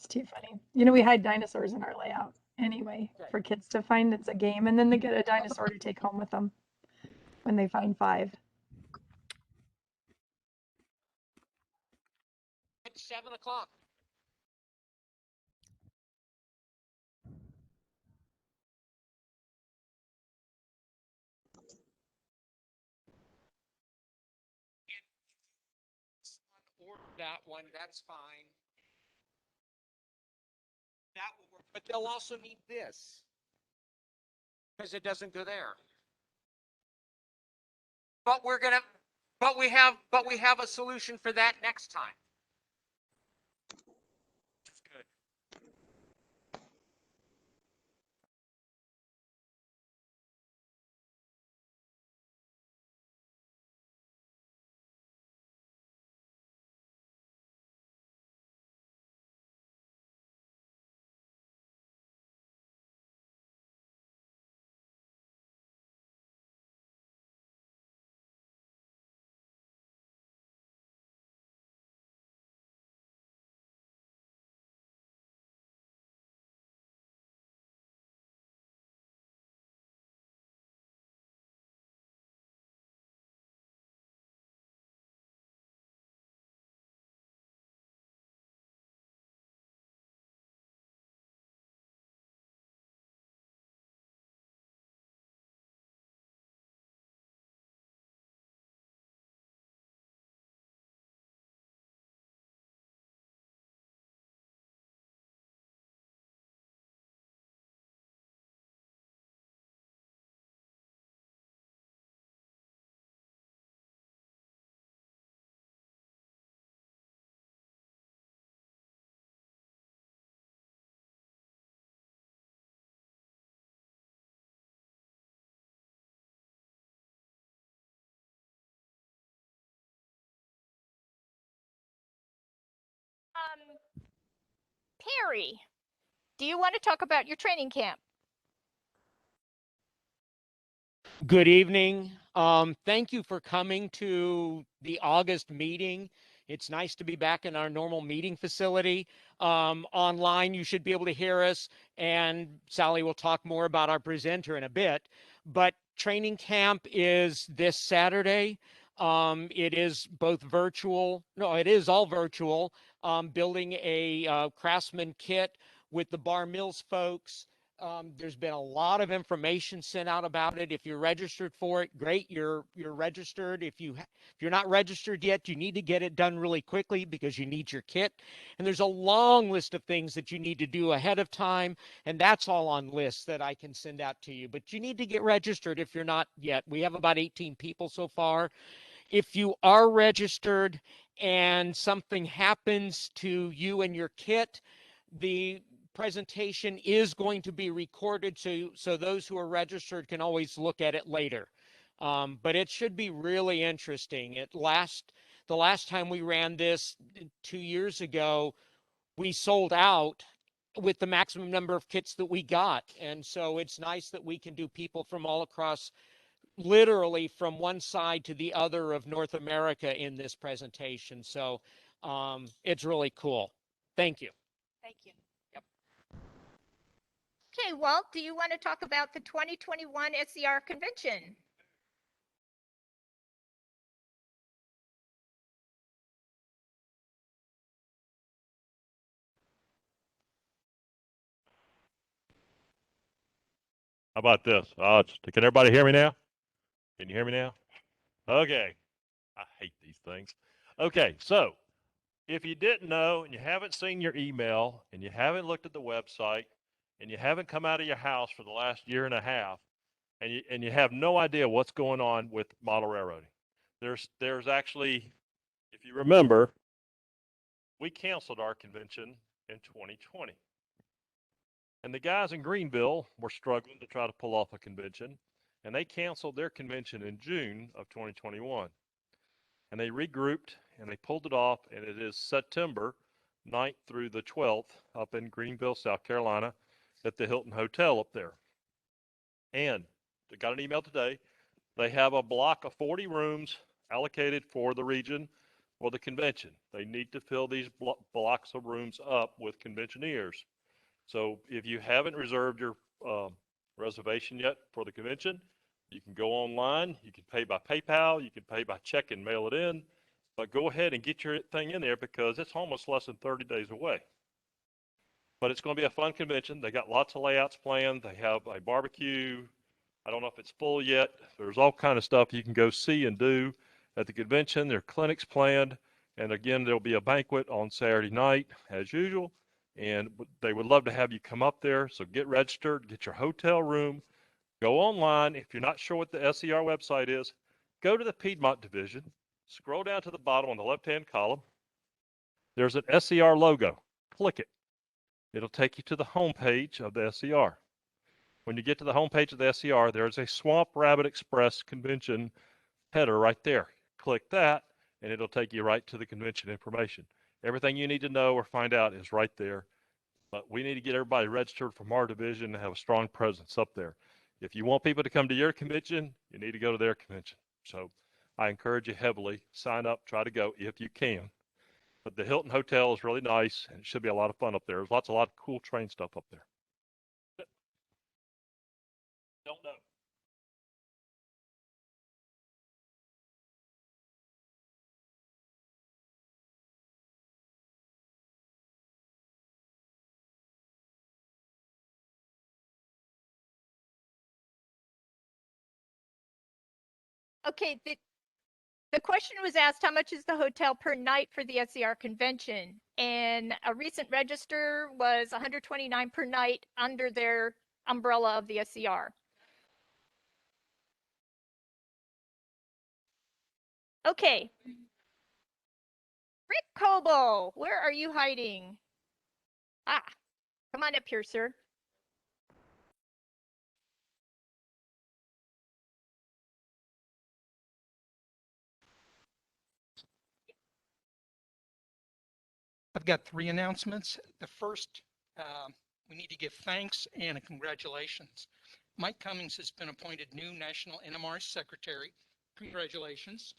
It's too funny. You know, we hide dinosaurs in our layout anyway for kids to find. It's a game, and then they get a dinosaur to take home with them when they find 5. It's 7 o'clock. Order that one, that's fine. That will work, but they'll also need this because it doesn't go there. But we have a solution for that next time. Good. Perry, do you want to talk about your training camp? Good evening. Thank you for coming to the August meeting. It's nice to be back in our normal meeting facility. Online, you should be able to hear us, and Sally will talk more about our presenter in a bit. But training camp is this Saturday. It is both virtual. No, it is all virtual. Building a Craftsman kit with the Bar Mills folks. There's been a lot of information sent out about it. If you're registered for it, great, you're registered. If you're not registered yet, you need to get it done really quickly because you need your kit. And there's a long list of things that you need to do ahead of time, and that's all on lists that I can send out to you. But you need to get registered if you're not yet. We have about 18 people so far. If you are registered and something happens to you and your kit, the presentation is going to be recorded so those who are registered can always look at it later. But it should be really interesting. The last time we ran this 2 years ago, we sold out with the maximum number of kits that we got. And so it's nice that we can do people from all across, literally from one side to the other of North America in this presentation. So it's really cool. Thank you. Thank you. Okay, Walt, do you want to talk about the 2021 SCR convention? How about this? Can everybody hear me now? Can you hear me now? Okay. I hate these things. Okay, so if you didn't know and you haven't seen your email and you haven't looked at the website and you haven't come out of your house for the last year and a half and you have no idea what's going on with model railroading, there's actually, if you remember, we canceled our convention in 2020. And the guys in Greenville were struggling to try to pull off a convention, and they canceled their convention in June of 2021. And they regrouped and they pulled it off, and it is September 9th through the 12th up in Greenville, South Carolina at the Hilton Hotel up there. And I got an email today. They have a block of 40 rooms allocated for the region. for the convention. They need to fill these blocks of rooms up with conventioneers. So if you haven't reserved your reservation yet for the convention, you can go online, you can pay by PayPal, you can pay by check and mail it in, but go ahead and get your thing in there because it's almost less than 30 days away. But it's going to be a fun convention. They got lots of layouts planned. They have a barbecue. I don't know if it's full yet. There's all kind of stuff you can go see and do at the convention. There are clinics planned. And again, there'll be a banquet on Saturday night as usual. And they would love to have you come up there. So get registered, get your hotel room, go online. If you're not sure what the SCR website is, go to the Piedmont division, scroll down to the bottom on the left-hand column. There's an SCR logo. Click it. It'll take you to the home page of the SCR. When you get to the home page of the SCR, there's a Swamp Rabbit Express convention header right there. Click that, and it'll take you right to the convention information. Everything you need to know or find out is right there. But we need to get everybody registered from our division and have a strong presence up there. If you want people to come to your convention, you need to go to their convention. So I encourage you heavily, sign up, try to go if you can. But the Hilton Hotel is really nice, and it should be a lot of fun up there. There's a lot of cool train stuff up there. Don't know. Okay, the question was asked, how much is the hotel per night for the SCR convention? And a recent register was $129 per night under their umbrella of the SCR. Okay. Rick Cobo, where are you hiding? Ah, come on up here, sir. I've got 3 announcements. The first, we need to give thanks and a congratulations. Mike Cummings has been appointed new National NMR Secretary. Congratulations.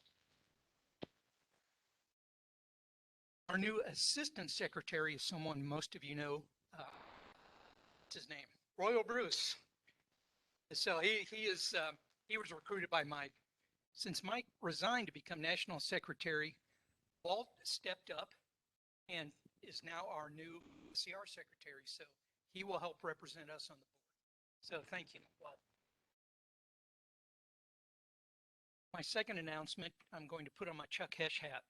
Our new Assistant Secretary is someone most of you know. What's his name? Royal Bruce. So he was recruited by Mike. Since Mike resigned to become National Secretary, Walt stepped up and is now our new CR secretary. So he will help represent us on the board. So thank you, Walt. My second announcement, I'm going to put on my Chuck Hesh hat.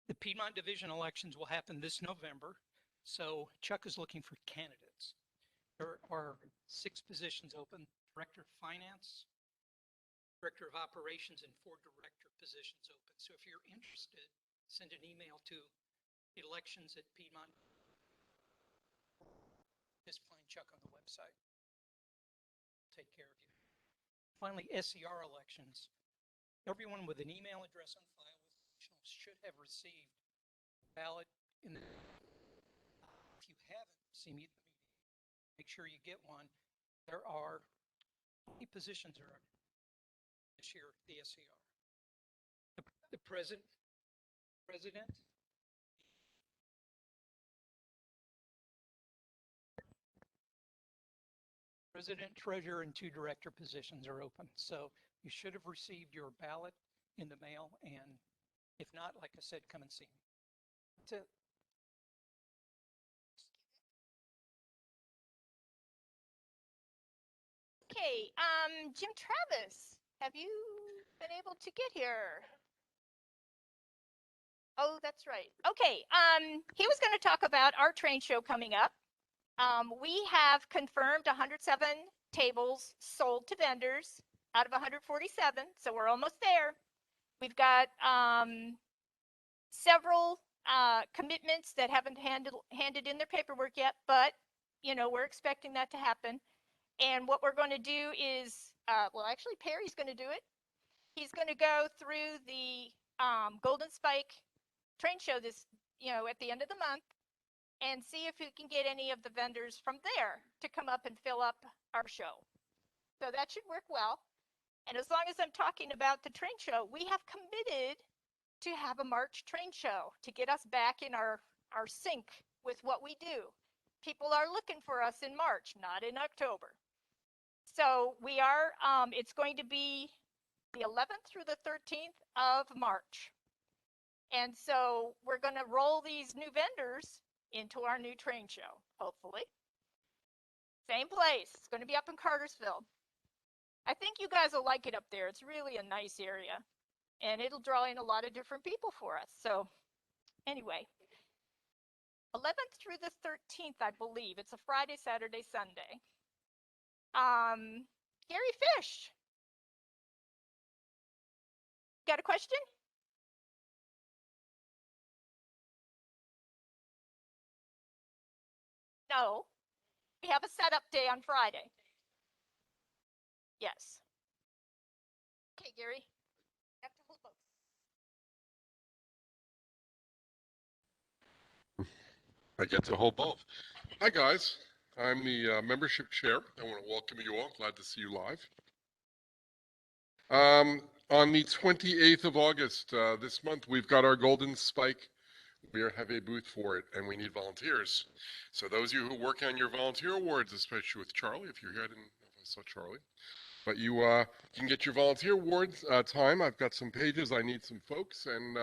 The Piedmont Division elections will happen this November. So Chuck is looking for candidates. There are 6 positions open: Director of Finance, Director of Operations, and 4 Director positions open. So if you're interested, send an email to elections at Piedmont. Just find Chuck on the website. Take care of you. Finally, SCR elections. Everyone with an email address on file with elections should have received a ballot in the. If you haven't seen me at the meeting, make sure you get one. There are 20 positions are this year at the SCR. The president, treasurer, and 2 director positions are open. So you should have received your ballot in the mail. And if not, like I said, come and see me. That's it. Okay, Jim Travis, have you been able to get here? Oh, that's right. Okay, he was going to talk about our train show coming up. We have confirmed 107 tables sold to vendors out of 147, so we're almost there. We've got several commitments that haven't handed in their paperwork yet, but you know, we're expecting that to happen. And what we're going to do is, well, actually, Perry's going to do it. He's going to go through the Golden Spike train show this, you know, at the end of the month, and see if we can get any of the vendors from there to come up and fill up our show. So that should work well. And as long as I'm talking about the train show, we have committed to have a March train show to get us back in our sync with what we do. People are looking for us in March, not in October. So we are, it's going to be the 11th through the 13th of March. And so we're going to roll these new vendors into our new train show, hopefully. Same place. It's going to be up in Cartersville. I think you guys will like it up there. It's really a nice area. And it'll draw in a lot of different people for us. So anyway, 11th through the 13th, I believe. It's a Friday, Saturday, Sunday. Gary Fish. Got a question? No. We have a setup day on Friday. Yes. Okay, Gary. You have to hold both. I get to hold both. Hi, guys. I'm the membership chair. I want to welcome you all. Glad to see you live. On the 28th of August, this month, we've got our Golden Spike. We have a booth for it, and we need volunteers. So those of you who work on your volunteer awards, especially with Charlie, if you're here, I didn't know if I saw Charlie. But you can get your volunteer awards time. I've got some pages. I need some folks, and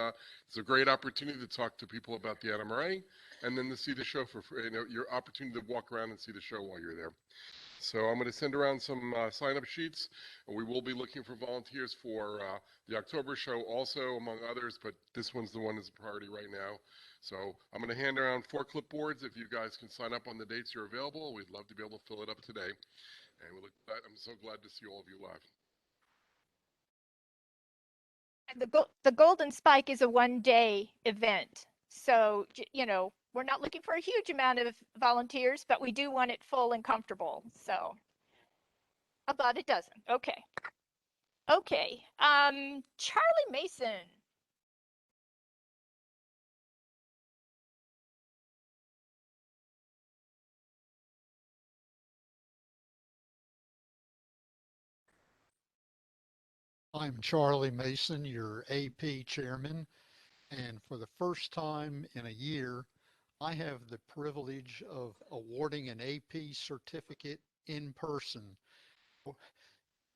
it's a great opportunity to talk to people about the NMRA, and then to see the show for free. You know, your opportunity to walk around and see the show while you're there. So I'm going to send around some sign-up sheets. We will be looking for volunteers for the October show also, among others, but this one's the one that's a priority right now. So I'm going to hand around 4 clipboards. If you guys can sign up on the dates you're available, we'd love to be able to fill it up today. And I'm so glad to see all of you live. And the Golden Spike is a one-day event. So, you know, we're not looking for a huge amount of volunteers, but we do want it full and comfortable. So about a dozen. Okay. Okay. Charlie Mason. I'm Charlie Mason, your AP chairman, and for the first time in a year, I have the privilege of awarding an AP certificate in person.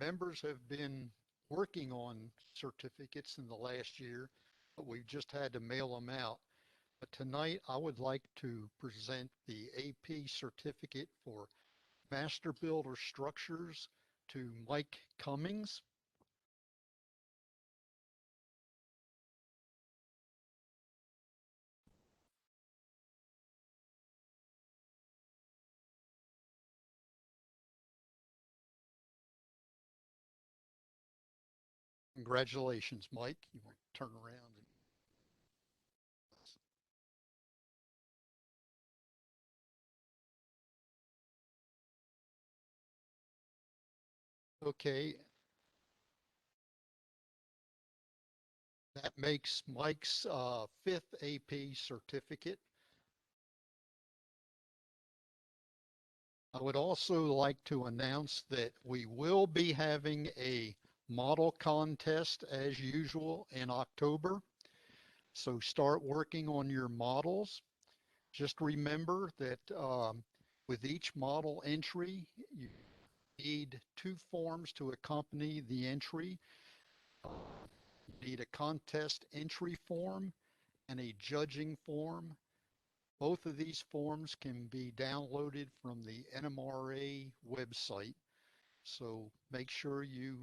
Members have been working on certificates in the last year, but we've just had to mail them out. But tonight, I would like to present the AP certificate for Master Builder Structures to Mike Cummings. Congratulations, Mike. You want to turn around and okay. That makes Mike's 5th AP certificate. I would also like to announce that we will be having a model contest as usual in October. So start working on your models. Just remember that with each model entry, you need 2 forms to accompany the entry. You need a contest entry form and a judging form. Both of these forms can be downloaded from the NMRA website. So make sure you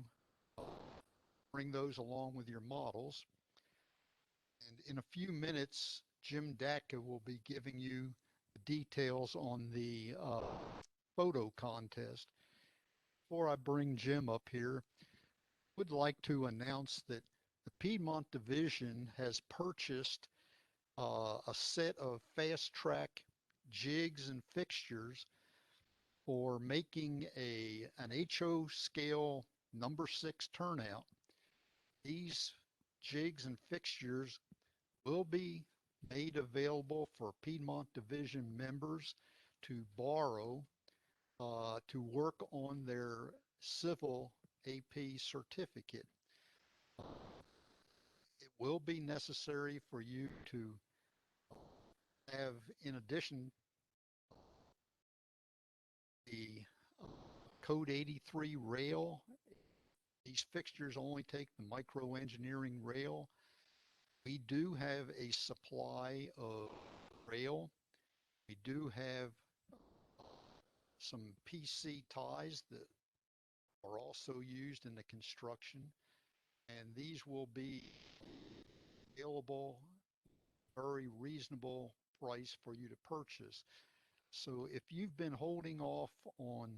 bring those along with your models. And in a few minutes, Jim Datka will be giving you the details on the photo contest. Before I bring Jim up here, I would like to announce that the Piedmont Division has purchased a set of fast track jigs and fixtures for making an HO scale number 6 turnout. These jigs and fixtures will be made available for Piedmont Division members to borrow to work on their civil AP certificate. It will be necessary for you to have, in addition, the Code 83 rail. These fixtures only take the micro engineering rail. We do have a supply of rail. We do have some PC ties that are also used in the construction, and these will be available very reasonable price for you to purchase. So if you've been holding off on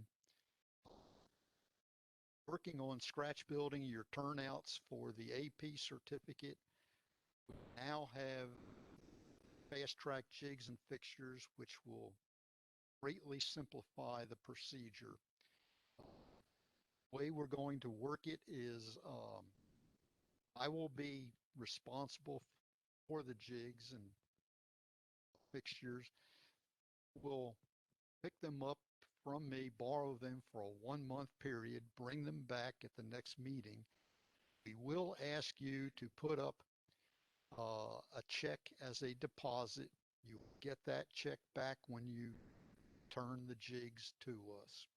working on scratch building your turnouts for the AP certificate, we now have fast track jigs and fixtures, which will greatly simplify the procedure. The way we're going to work it is I will be responsible for the jigs and fixtures. We'll pick them up from me, borrow them for a 1-month period, bring them back at the next meeting. We will ask you to put up a check as a deposit. You will get that check back when you turn the jigs to us.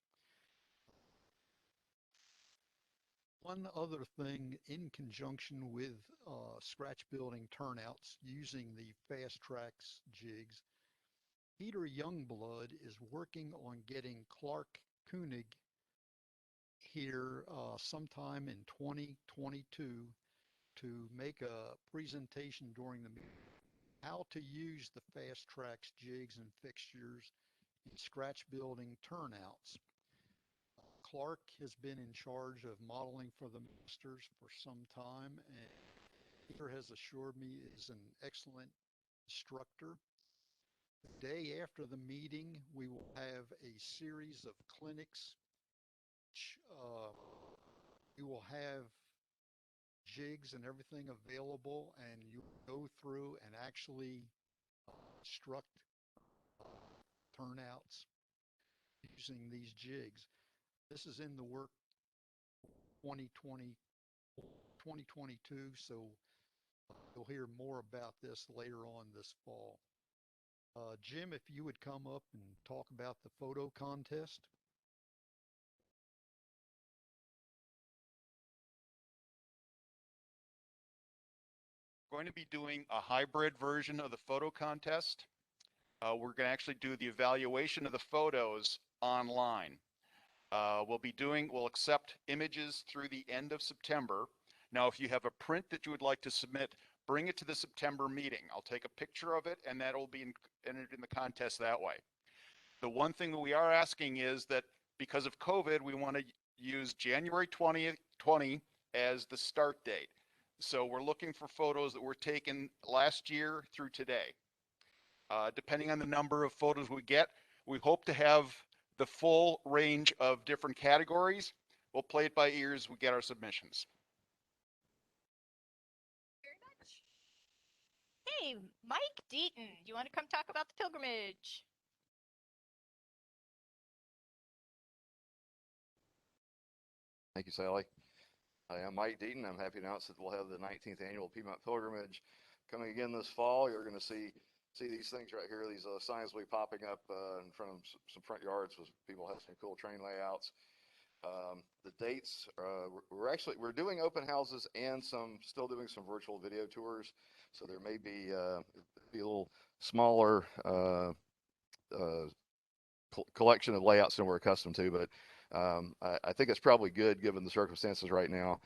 One other thing, in conjunction with scratch building turnouts using the Fast Tracks jigs, Peter Youngblood is working on getting Clark Koenig here sometime in 2022 to make a presentation during the meeting how to use the Fast Tracks jigs and fixtures in scratch building turnouts. Clark has been in charge of modeling for the masters for some time, and Peter has assured me is an excellent instructor. The day after the meeting, we will have a series of clinics. We will have jigs and everything available, and you go through and actually construct turnouts using these jigs. This is in the work 2022, so you'll hear more about this later on this fall. Jim, if you would come up and talk about the photo contest. Going to be doing a hybrid version of the photo contest. We're going to actually do the evaluation of the photos online. We'll accept images through the end of September. Now, if you have a print that you would like to submit, bring it to the September meeting. I'll take a picture of it, and that will be entered in the contest that way. The one thing that we are asking is that because of COVID, we want to use January 2020 as the start date. So we're looking for photos that were taken last year through today. Depending on the number of photos we get, we hope to have the full range of different categories. We'll play it by ear as we get our submissions. Very much. Hey, Mike Deaton, you want to come talk about the pilgrimage? Thank you, Sally. Hi, I'm Mike Deaton. I'm happy to announce that we'll have the 19th annual Piedmont Pilgrimage coming again this fall. You're going to see these things right here. These signs will be popping up in front of some front yards with people have some cool train layouts. The dates, we're doing open houses and still doing some virtual video tours. So there may be a little smaller collection of layouts than we're accustomed to, but I think it's probably good given the circumstances right now.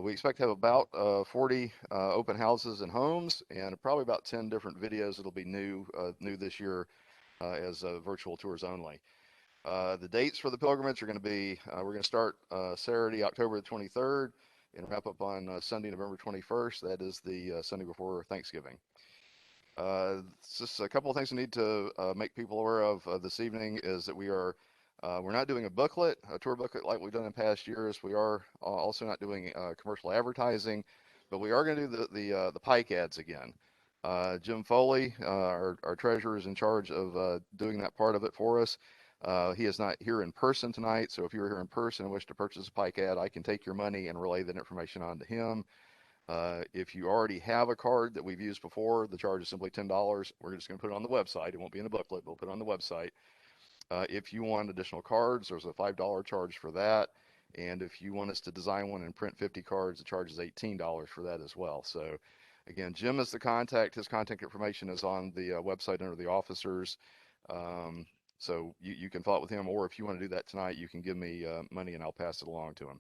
We expect to have about 40 open houses and homes, and probably about 10 different videos that'll be new this year as virtual tours only. The dates for the pilgrimage are going to be, we're going to start Saturday, October the 23rd, and wrap up on Sunday, November 21st. That is the Sunday before Thanksgiving. Just a couple of things we need to make people aware of this evening is that we're not doing a tour booklet like we've done in past years. We are also not doing commercial advertising, but we are going to do the Pike ads again. Jim Foley, our treasurer, is in charge of doing that part of it for us. He is not here in person tonight, so if you're here in person and wish to purchase a Pike ad, I can take your money and relay that information on to him. If you already have a card that we've used before, the charge is simply $10. We're just going to put it on the website. It won't be in a booklet, but we'll put it on the website. If you want additional cards, there's a $5 charge for that. And if you want us to design one and print 50 cards, the charge is $18 for that as well. So again, Jim is the contact. His contact information is on the website under the officers. So you can follow up with him, or if you want to do that tonight, you can give me money and I'll pass it along to him.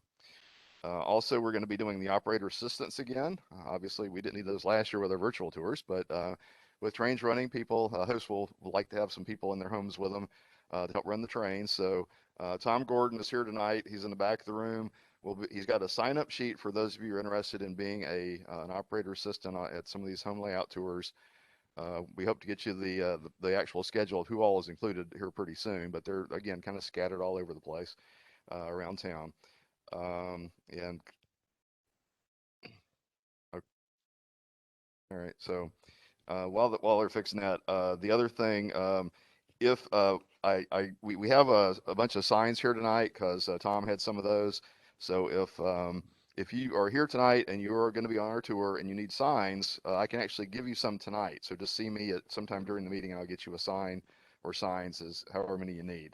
Also, we're going to be doing the operator assistance again. Obviously, we didn't need those last year with our virtual tours, but with trains running, hosts will like to have some people in their homes with them to help run the train. So Tom Gordon is here tonight. He's in the back of the room. He's got a sign-up sheet for those of you who are interested in being an operator assistant at some of these home layout tours. We hope to get you the actual schedule of who all is included here pretty soon, but they're, again, kind of scattered all over the place around town. And okay. All right, so while they're fixing that, the other thing, if we have a bunch of signs here tonight because Tom had some of those. So if you are here tonight and you're going to be on our tour and you need signs, I can actually give you some tonight. So just see me at sometime during the meeting and I'll get you a sign or signs, as however many you need.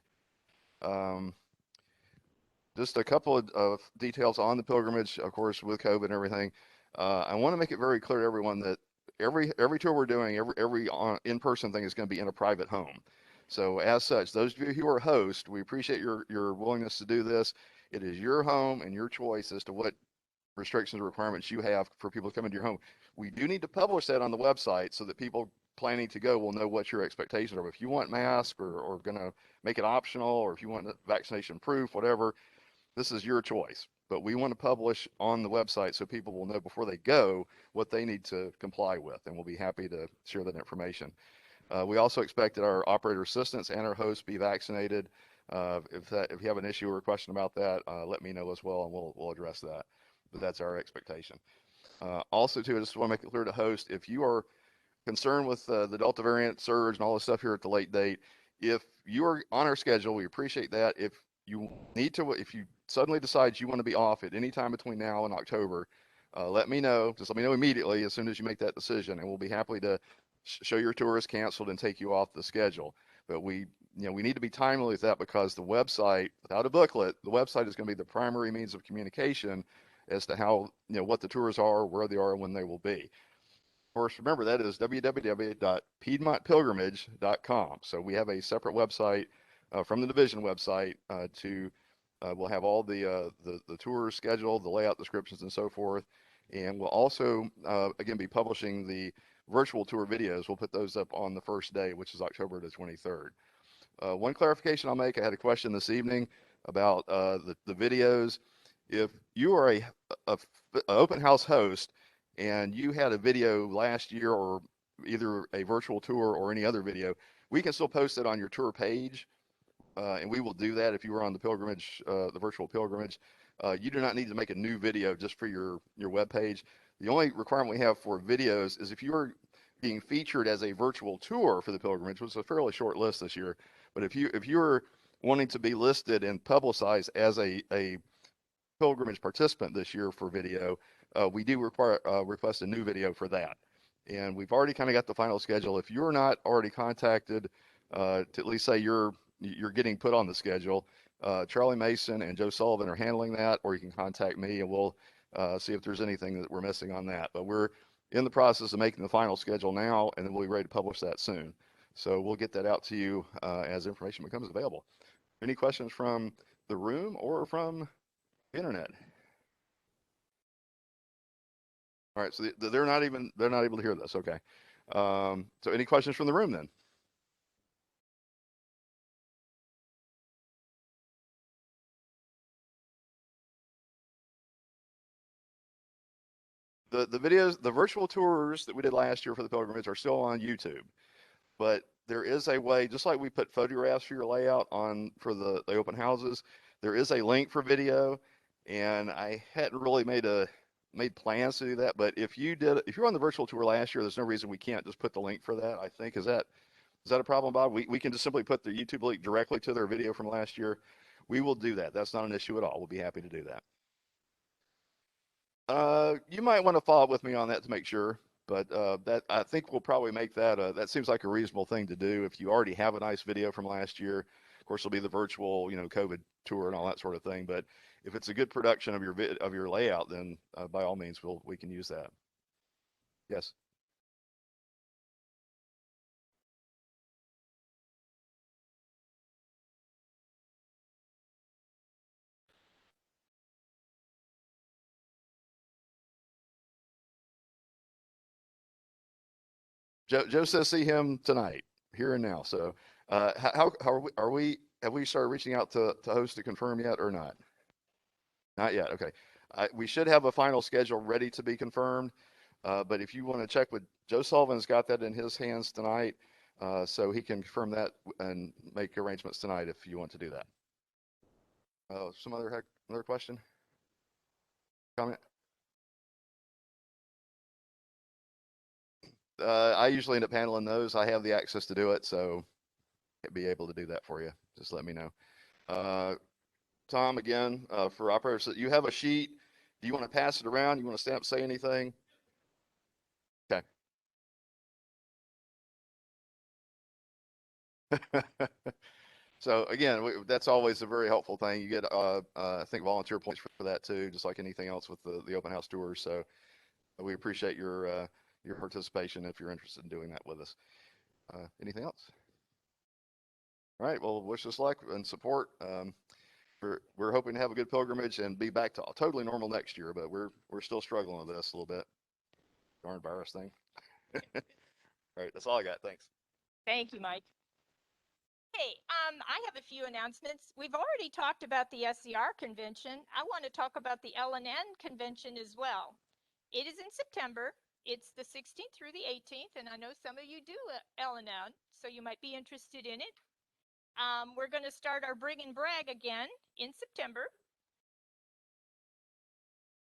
Just a couple of details on the pilgrimage, of course, with COVID and everything. I want to make it very clear to everyone that every tour we're doing, every in-person thing is going to be in a private home. So as such, those of you who are hosts, we appreciate your willingness to do this. It is your home and your choice as to what restrictions or requirements you have for people to come into your home. We do need to publish that on the website so that people planning to go will know what your expectations are. If you want masks or going to make it optional, or if you want vaccination proof, whatever, this is your choice. But we want to publish on the website so people will know before they go what they need to comply with, and we'll be happy to share that information. We also expect that our operator assistants and our hosts be vaccinated. If you have an issue or a question about that, let me know as well, and we'll address that. But that's our expectation. Also, too, I just want to make it clear to host, if you are concerned with the Delta variant surge and all this stuff here at the late date, if you are on our schedule, we appreciate that. If you suddenly decide you want to be off at any time between now and October, let me know. Just let me know immediately as soon as you make that decision, and we'll be happy to show your tour is canceled and take you off the schedule. But we need to be timely with that, because the website, without a booklet, the website is going to be the primary means of communication as to how, what the tours are, where they are, and when they will be. Of course, remember, that is www.piedmontpilgrimage.com. So we have a separate website from the division website we'll have all the tours scheduled, the layout descriptions, and so forth. And we'll also, again, be publishing the virtual tour videos. We'll put those up on the first day, which is October the 23rd. One clarification I'll make, I had a question this evening about the videos. If you are a open house host and you had a video last year, or either a virtual tour or any other video, we can still post it on your tour page. And we will do that if you were on the pilgrimage, the virtual pilgrimage. You do not need to make a new video just for your web page. The only requirement we have for videos is if you are being featured as a virtual tour for the pilgrimage, which is a fairly short list this year, but if you're wanting to be listed and publicized as a pilgrimage participant this year for video, we do request a new video for that. And we've already kind of got the final schedule. If you're not already contacted to at least say you're getting put on the schedule, Charlie Mason and Joe Sullivan are handling that, or you can contact me and we'll see if there's anything that we're missing on that. But we're in the process of making the final schedule now, and then we'll be ready to publish that soon. So we'll get that out to you as information becomes available. Any questions from the room or from the internet? All right, so they're not able to hear this. Okay. So any questions from the room then? The videos, the virtual tours that we did last year for the pilgrimage are still on YouTube, but there is a way, just like we put photographs for your layout on for the open houses, there is a link for video, and I hadn't really made plans to do that. But if you're on the virtual tour last year, there's no reason we can't just put the link for that. I think is that a problem, Bob? We can just simply put the YouTube link directly to their video from last year. We will do that. That's not an issue at all. We'll be happy to do that. You might want to follow up with me on that to make sure, but that I think we'll probably make that. That seems like a reasonable thing to do. If you already have a nice video from last year, of course, it'll be the virtual, COVID tour and all that sort of thing. But if it's a good production of your layout, then by all means, we can use that. Yes. Joe says see him tonight, here and now. So, how have we started reaching out to host to confirm yet or not? Not yet. Okay. We should have a final schedule ready to be confirmed. But if you want to check with Joe Sullivan's got that in his hands tonight. So he can confirm that and make arrangements tonight if you want to do that. Some other question? Comment? I usually end up handling those. I have the access to do it, so I'll be able to do that for you. Just let me know. Tom, again, for operators, you have a sheet. Do you want to pass it around? You want to say anything? Okay. So again, that's always a very helpful thing. You get, I think, volunteer points for that too, just like anything else with the open house tours. So we appreciate your participation if you're interested in doing that with us. Anything else? All right. Well, wish us luck and support. We're hoping to have a good pilgrimage and be back to totally normal next year, but we're still struggling with this a little bit. Darn virus thing. All right. That's all I got. Thanks. Thank you, Mike. Hey, I have a few announcements. We've already talked about the SCR convention. I want to talk about the LNN convention as well. It is in September. It's the 16th through the 18th, and I know some of you do LNN, so you might be interested in it. We're going to start our Bring and Brag again in September,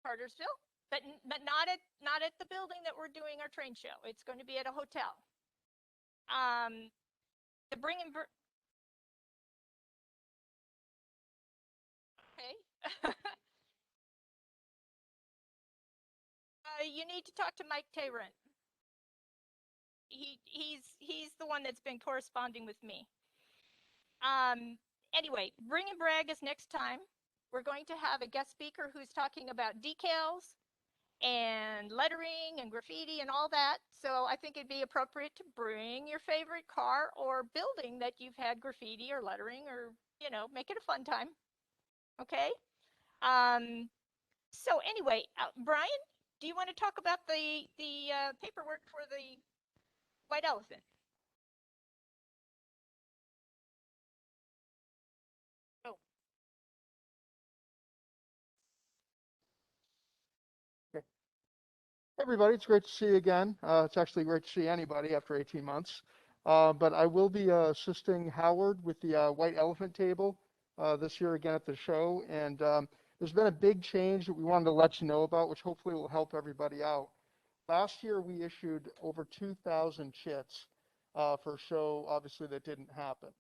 Cartersville, but not at the building that we're doing our train show. It's going to be at a hotel. The Bring and Brag. Okay. You need to talk to Mike Tarrant. He's the one that's been corresponding with me. Anyway, Bring and Brag is next time. We're going to have a guest speaker who's talking about decals and lettering and graffiti and all that. So I think it'd be appropriate to bring your favorite car or building that you've had graffiti or lettering, or make it a fun time. Okay. So anyway, Brian, do you want to talk about the paperwork for the white elephant? Oh. Okay. Hey everybody, it's great to see you again. It's actually great to see anybody after 18 months. But I will be assisting Howard with the white elephant table this year again at the show. And there's been a big change that we wanted to let you know about, which hopefully will help everybody out. Last year, we issued over 2,000 chits for a show, obviously, that didn't happen.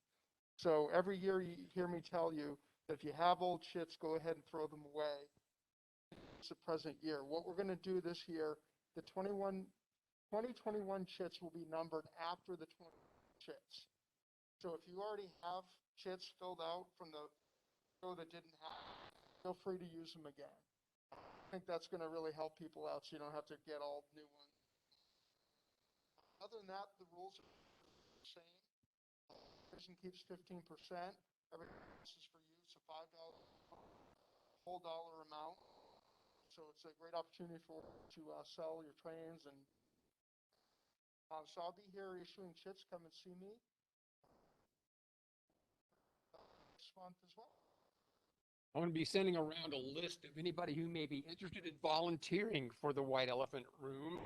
So every year you hear me tell you that if you have old chits, go ahead and throw them away. It's the present year. What we're going to do this year, the 2021 chits will be numbered after the 20 chits. So if you already have chits filled out from the show that didn't happen, feel free to use them again. I think that's going to really help people out so you don't have to get all new ones. Other than that, the rules are the same. Person keeps 15%. Everything else is for use, a $5 whole dollar amount. So it's a great opportunity to sell your trains. And so I'll be here issuing chits. Come and see me next month as well. I'm going to be sending around a list of anybody who may be interested in volunteering for the White Elephant Room,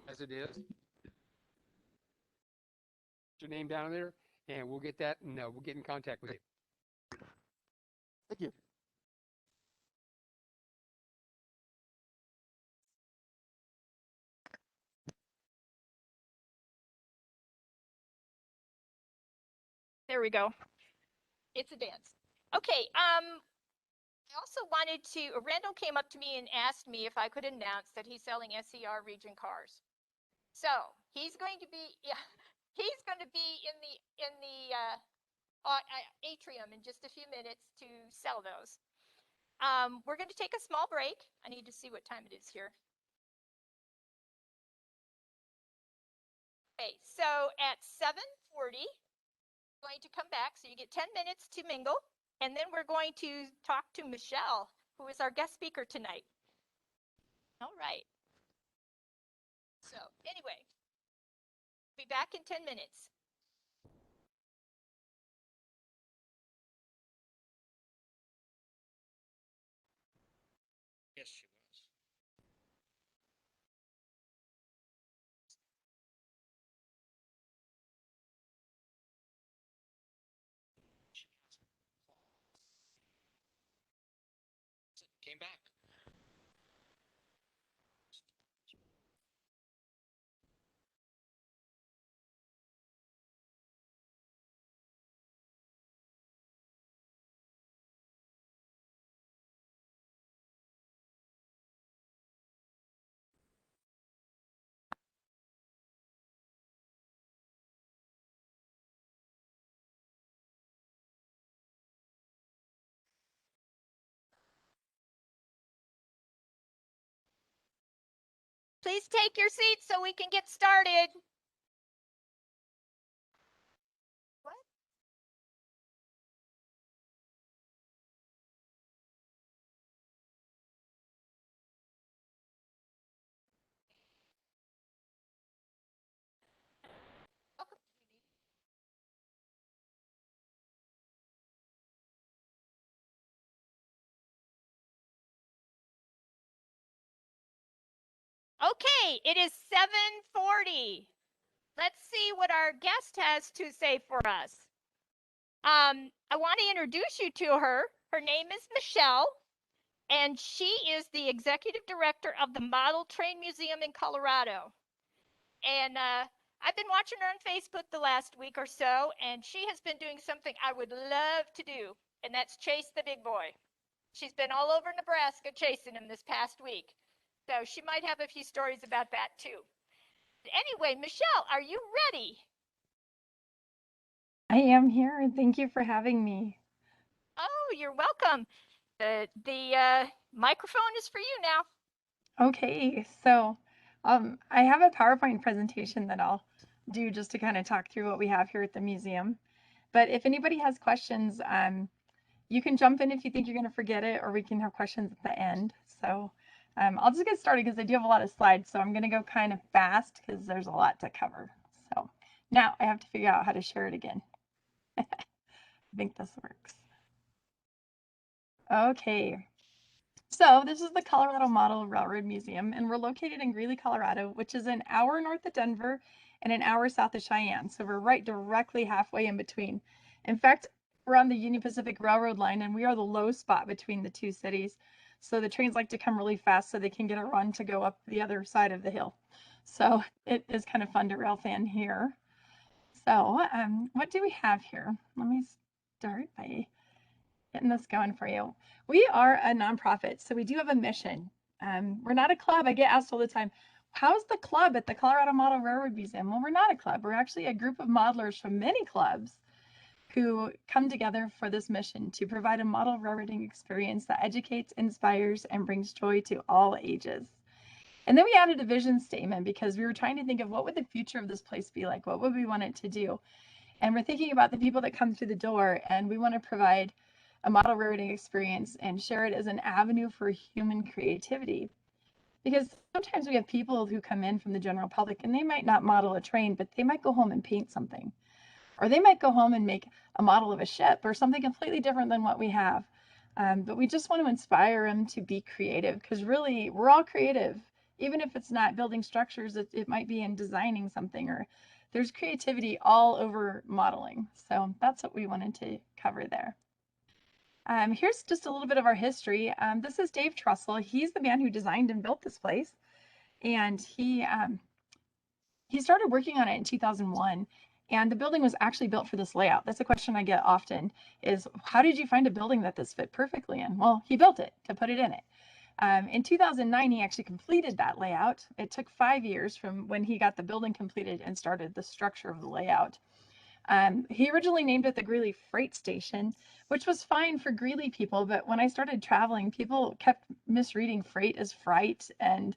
as it is. Put your name down there, and we'll get that, and we'll get in contact with you. Thank you. There we go. It's a dance. Okay. I also wanted to, Randall came up to me and asked me if I could announce that he's selling SCR region cars. So he's going to be, yeah, he's going to be in the atrium in just a few minutes to sell those. We're going to take a small break. I need to see what time it is here. Okay, so at 7:40, we're going to come back. So you get 10 minutes to mingle. And then we're going to talk to Michelle, who is our guest speaker tonight. All right. So anyway, be back in 10 minutes. Yes, she was. Came back. Please take your seats so we can get started. What? Okay, it is 7:40. Let's see what our guest has to say for us. I want to introduce you to her. Her name is Michelle, and she is the executive director of the Model Train Museum in Colorado. And I've been watching her on Facebook the last week or so, and she has been doing something I would love to do, and that's chase the big boy. She's been all over Nebraska chasing him this past week. So she might have a few stories about that too. Anyway, Michelle, are you ready? I am here, and thank you for having me. Oh, you're welcome. The microphone is for you now. Okay, so I have a PowerPoint presentation that I'll do just to kind of talk through what we have here at the museum. But if anybody has questions, you can jump in if you think you're going to forget it, or we can have questions at the end. So I'll just get started because I do have a lot of slides, so I'm going to go kind of fast because there's a lot to cover. So now I have to figure out how to share it again. I think this works. Okay. So this is the Colorado Model Railroad Museum, and we're located in Greeley, Colorado, which is an hour north of Denver and an hour south of Cheyenne. So we're right directly halfway in between. In fact, we're on the Union Pacific Railroad line, and we are the low spot between the two cities. So the trains like to come really fast so they can get a run to go up the other side of the hill. So it is kind of fun to rail fan here. So what do we have here? Let me start by getting this going for you. We are a nonprofit, so we do have a mission. We're not a club. I get asked all the time, how's the club at the Colorado Model Railroad Museum? Well, we're not a club. We're actually a group of modelers from many clubs who come together for this mission to provide a model railroading experience that educates, inspires, and brings joy to all ages. And then we added a vision statement because we were trying to think of what would the future of this place be like? What would we want it to do? And we're thinking about the people that come through the door, and we want to provide a model railroading experience and share it as an avenue for human creativity. Because sometimes we have people who come in from the general public and they might not model a train, but they might go home and paint something. Or they might go home and make a model of a ship or something completely different than what we have. But we just want to inspire them to be creative, because really we're all creative. Even if it's not building structures, it might be in designing something, or there's creativity all over modeling. So that's what we wanted to cover there. Here's just a little bit of our history. This is Dave Trussell. He's the man who designed and built this place. And he started working on it in 2001. And the building was actually built for this layout. That's a question I get often is, how did you find a building that this fit perfectly in? Well, he built it to put it in it. In 2009, he actually completed that layout. It took 5 years from when he got the building completed and started the structure of the layout. He originally named it the Greeley Freight Station, which was fine for Greeley people, but when I started traveling, people kept misreading freight as fright, and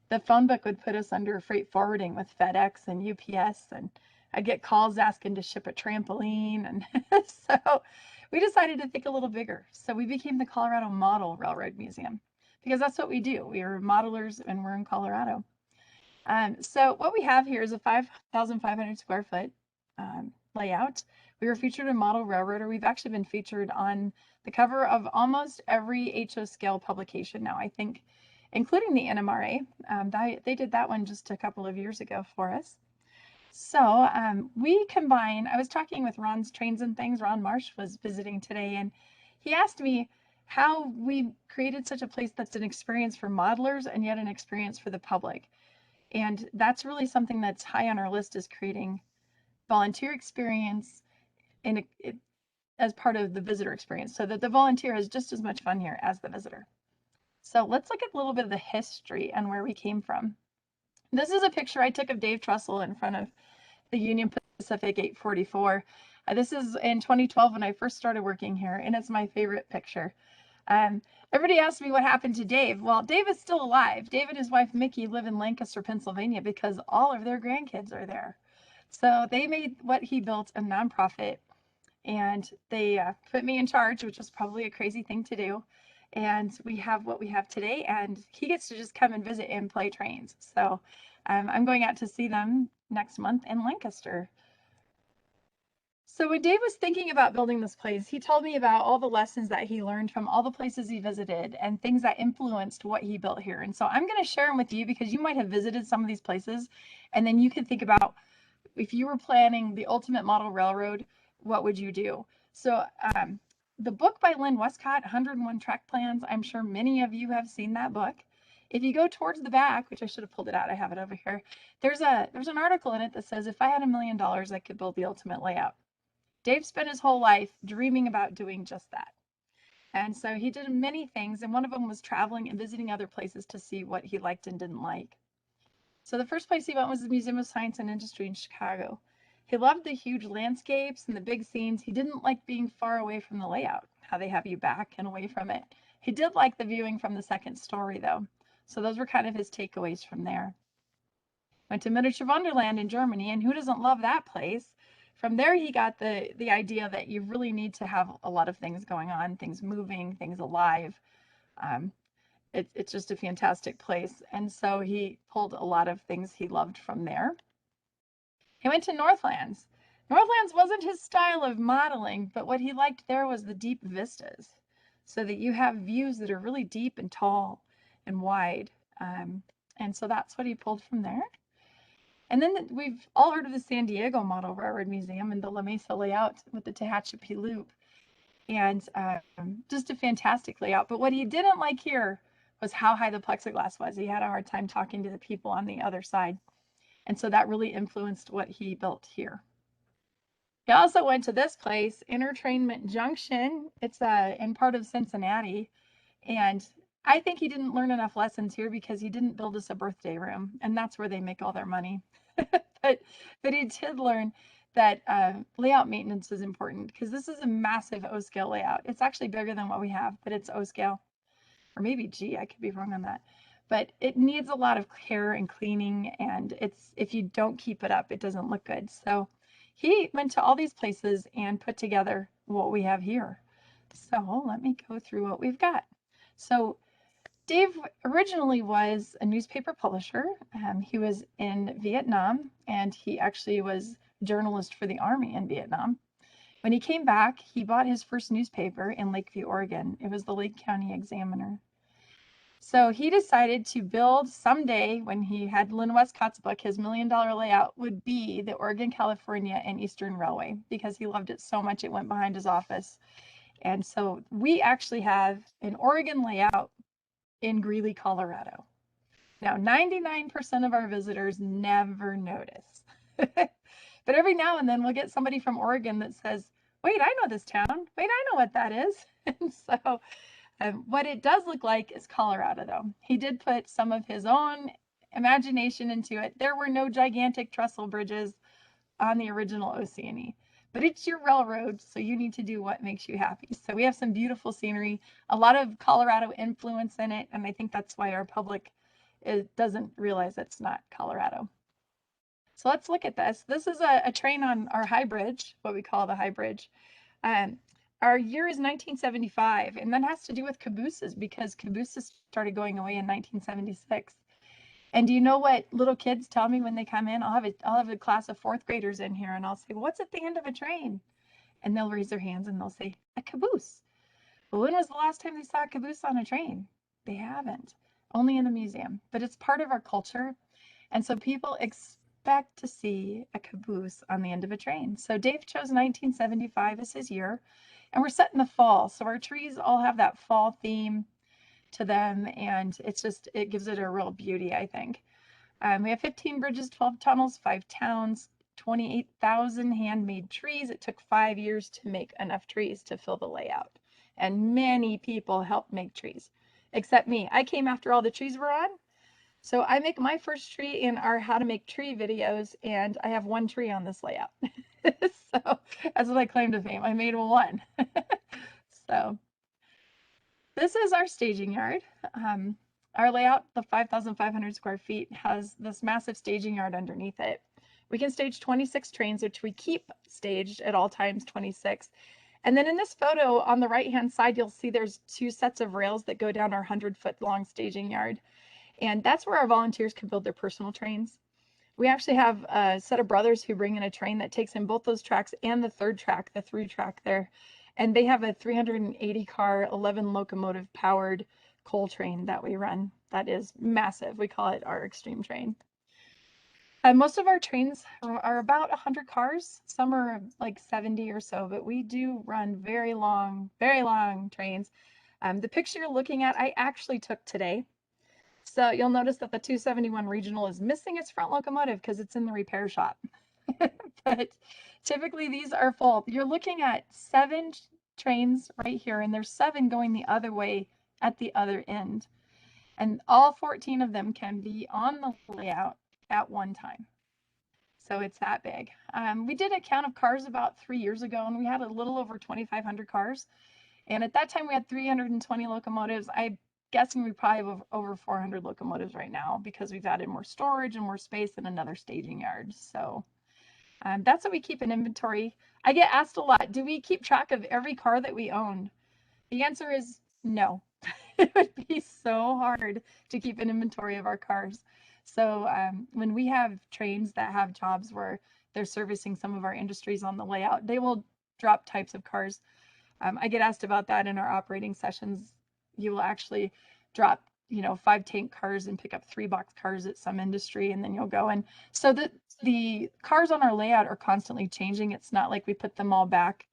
the phone book would put us under freight forwarding with FedEx and UPS, and I'd get calls asking to ship a trampoline, and so we decided to think a little bigger. So we became the Colorado Model Railroad Museum, because that's what we do. We are modelers, and we're in Colorado. So what we have here is a 5,500 square foot layout. We were featured in Model Railroader. We've actually been featured on the cover of almost every HO scale publication now, I think, including the NMRA. They did that one just a couple of years ago for us. So we combine, I was talking with Ron's Trains and Things. Ron Marsh was visiting today, and he asked me how we created such a place that's an experience for modelers and yet an experience for the public. And that's really something that's high on our list, is creating volunteer experience as part of the visitor experience, so that the volunteer has just as much fun here as the visitor. So let's look at a little bit of the history and where we came from. This is a picture I took of Dave Trussell in front of the Union Pacific 844. This is in 2012 when I first started working here, and it's my favorite picture. Everybody asked me what happened to Dave. Well, Dave is still alive. Dave and his wife Mickey live in Lancaster, Pennsylvania, because all of their grandkids are there. So they made what he built a nonprofit, and they put me in charge, which was probably a crazy thing to do. And we have what we have today, and he gets to just come and visit and play trains. So I'm going out to see them next month in Lancaster. So when Dave was thinking about building this place, he told me about all the lessons that he learned from all the places he visited and things that influenced what he built here. And so I'm going to share them with you, because you might have visited some of these places, and then you can think about, if you were planning the ultimate model railroad, what would you do? So the book by Lynn Westcott, 101 Track Plans, I'm sure many of you have seen that book. If you go towards the back, which I should have pulled it out, I have it over here, there's an article in it that says, if I had $1 million, I could build the ultimate layout. Dave spent his whole life dreaming about doing just that. And so he did many things, and one of them was traveling and visiting other places to see what he liked and didn't like. So the first place he went was the Museum of Science and Industry in Chicago. He loved the huge landscapes and the big scenes. He didn't like being far away from the layout, how they have you back and away from it. He did like the viewing from the second story, though. So those were kind of his takeaways from there. Went to Miniature Wonderland in Germany, and who doesn't love that place? From there, he got the idea that you really need to have a lot of things going on, things moving, things alive. It's just a fantastic place. And so he pulled a lot of things he loved from there. He went to Northlands. Northlands wasn't his style of modeling, but what he liked there was the deep vistas, so that you have views that are really deep and tall and wide. And so that's what he pulled from there. And then we've all heard of the San Diego Model Railroad Museum and the La Mesa layout with the Tehachapi Loop. And just a fantastic layout. But what he didn't like here was how high the plexiglass was. He had a hard time talking to the people on the other side. And so that really influenced what he built here. He also went to this place, Entertainment Junction. It's in part of Cincinnati. And I think he didn't learn enough lessons here, because he didn't build us a birthday room, and that's where they make all their money. but he did learn that layout maintenance is important, because this is a massive O scale layout. It's actually bigger than what we have, but it's O scale, or maybe G, I could be wrong on that. But it needs a lot of care and cleaning, and if you don't keep it up, it doesn't look good. So he went to all these places and put together what we have here. So let me go through what we've got. So Dave originally was a newspaper publisher. He was in Vietnam, and he actually was a journalist for the Army in Vietnam. When he came back, he bought his first newspaper in Lakeview, Oregon. It was the Lake County Examiner. So he decided to build someday, when he had Lynn Westcott's book, his $1 million layout would be the Oregon, California, and Eastern Railway, because he loved it so much it went behind his office. And so we actually have an Oregon layout in Greeley, Colorado. Now, 99% of our visitors never notice. But every now and then we'll get somebody from Oregon that says, wait, I know this town. Wait, I know what that is. And so what it does look like is Colorado, though. He did put some of his own imagination into it. There were no gigantic trestle bridges on the original Oceany, but it's your railroad, so you need to do what makes you happy. So we have some beautiful scenery, a lot of Colorado influence in it, and I think that's why our public doesn't realize it's not Colorado. So let's look at this. This is a train on our high bridge, what we call the high bridge. Our year is 1975, and that has to do with cabooses because cabooses started going away in 1976. And do you know what little kids tell me when they come in? I'll have a class of 4th graders in here, and I'll say, what's at the end of a train? And they'll raise their hands and they'll say, a caboose. Well, when was the last time they saw a caboose on a train? They haven't, only in the museum. But it's part of our culture, and so people expect to see a caboose on the end of a train. So Dave chose 1975 as his year, and we're set in the fall. So our trees all have that fall theme to them, and it gives it a real beauty, I think. We have 15 bridges, 12 tunnels, 5 towns, 28,000 handmade trees. It took 5 years to make enough trees to fill the layout, and many people helped make trees, except me. I came after all the trees were on, so I make my first tree in our how to make tree videos, and I have 1 tree on this layout. So that's what I claim to fame. I made 1. So this is our staging yard. Our layout, the 5,500 square feet, has this massive staging yard underneath it. We can stage 26 trains, which we keep staged at all times, 26. And then in this photo on the right-hand side, you'll see there's 2 sets of rails that go down our 100-foot long staging yard. And that's where our volunteers can build their personal trains. We actually have a set of brothers who bring in a train that takes in both those tracks and the 3rd track, the through track there. And they have a 380 car, 11 locomotive powered coal train that we run. That is massive. We call it our extreme train. Most of our trains are about 100 cars. Some are like 70 or so, but we do run very long trains. The picture you're looking at, I actually took today. So you'll notice that the 271 regional is missing its front locomotive because it's in the repair shop. But typically these are full. You're looking at 7 trains right here, and there's 7 going the other way at the other end. And all 14 of them can be on the layout at one time. So it's that big. We did a count of cars about 3 years ago, and we had a little over 2,500 cars. And at that time we had 320 locomotives. I'm guessing we probably have over 400 locomotives right now because we've added more storage and more space and another staging yard. So that's what we keep in inventory. I get asked a lot, do we keep track of every car that we own? The answer is no. It would be so hard to keep an inventory of our cars. So when we have trains that have jobs where they're servicing some of our industries on the layout, they will drop types of cars. I get asked about that in our operating sessions. You will actually drop, 5 tank cars and pick up 3 box cars at some industry, and then you'll go. And so the cars on our layout are constantly changing. It's not like we put them all back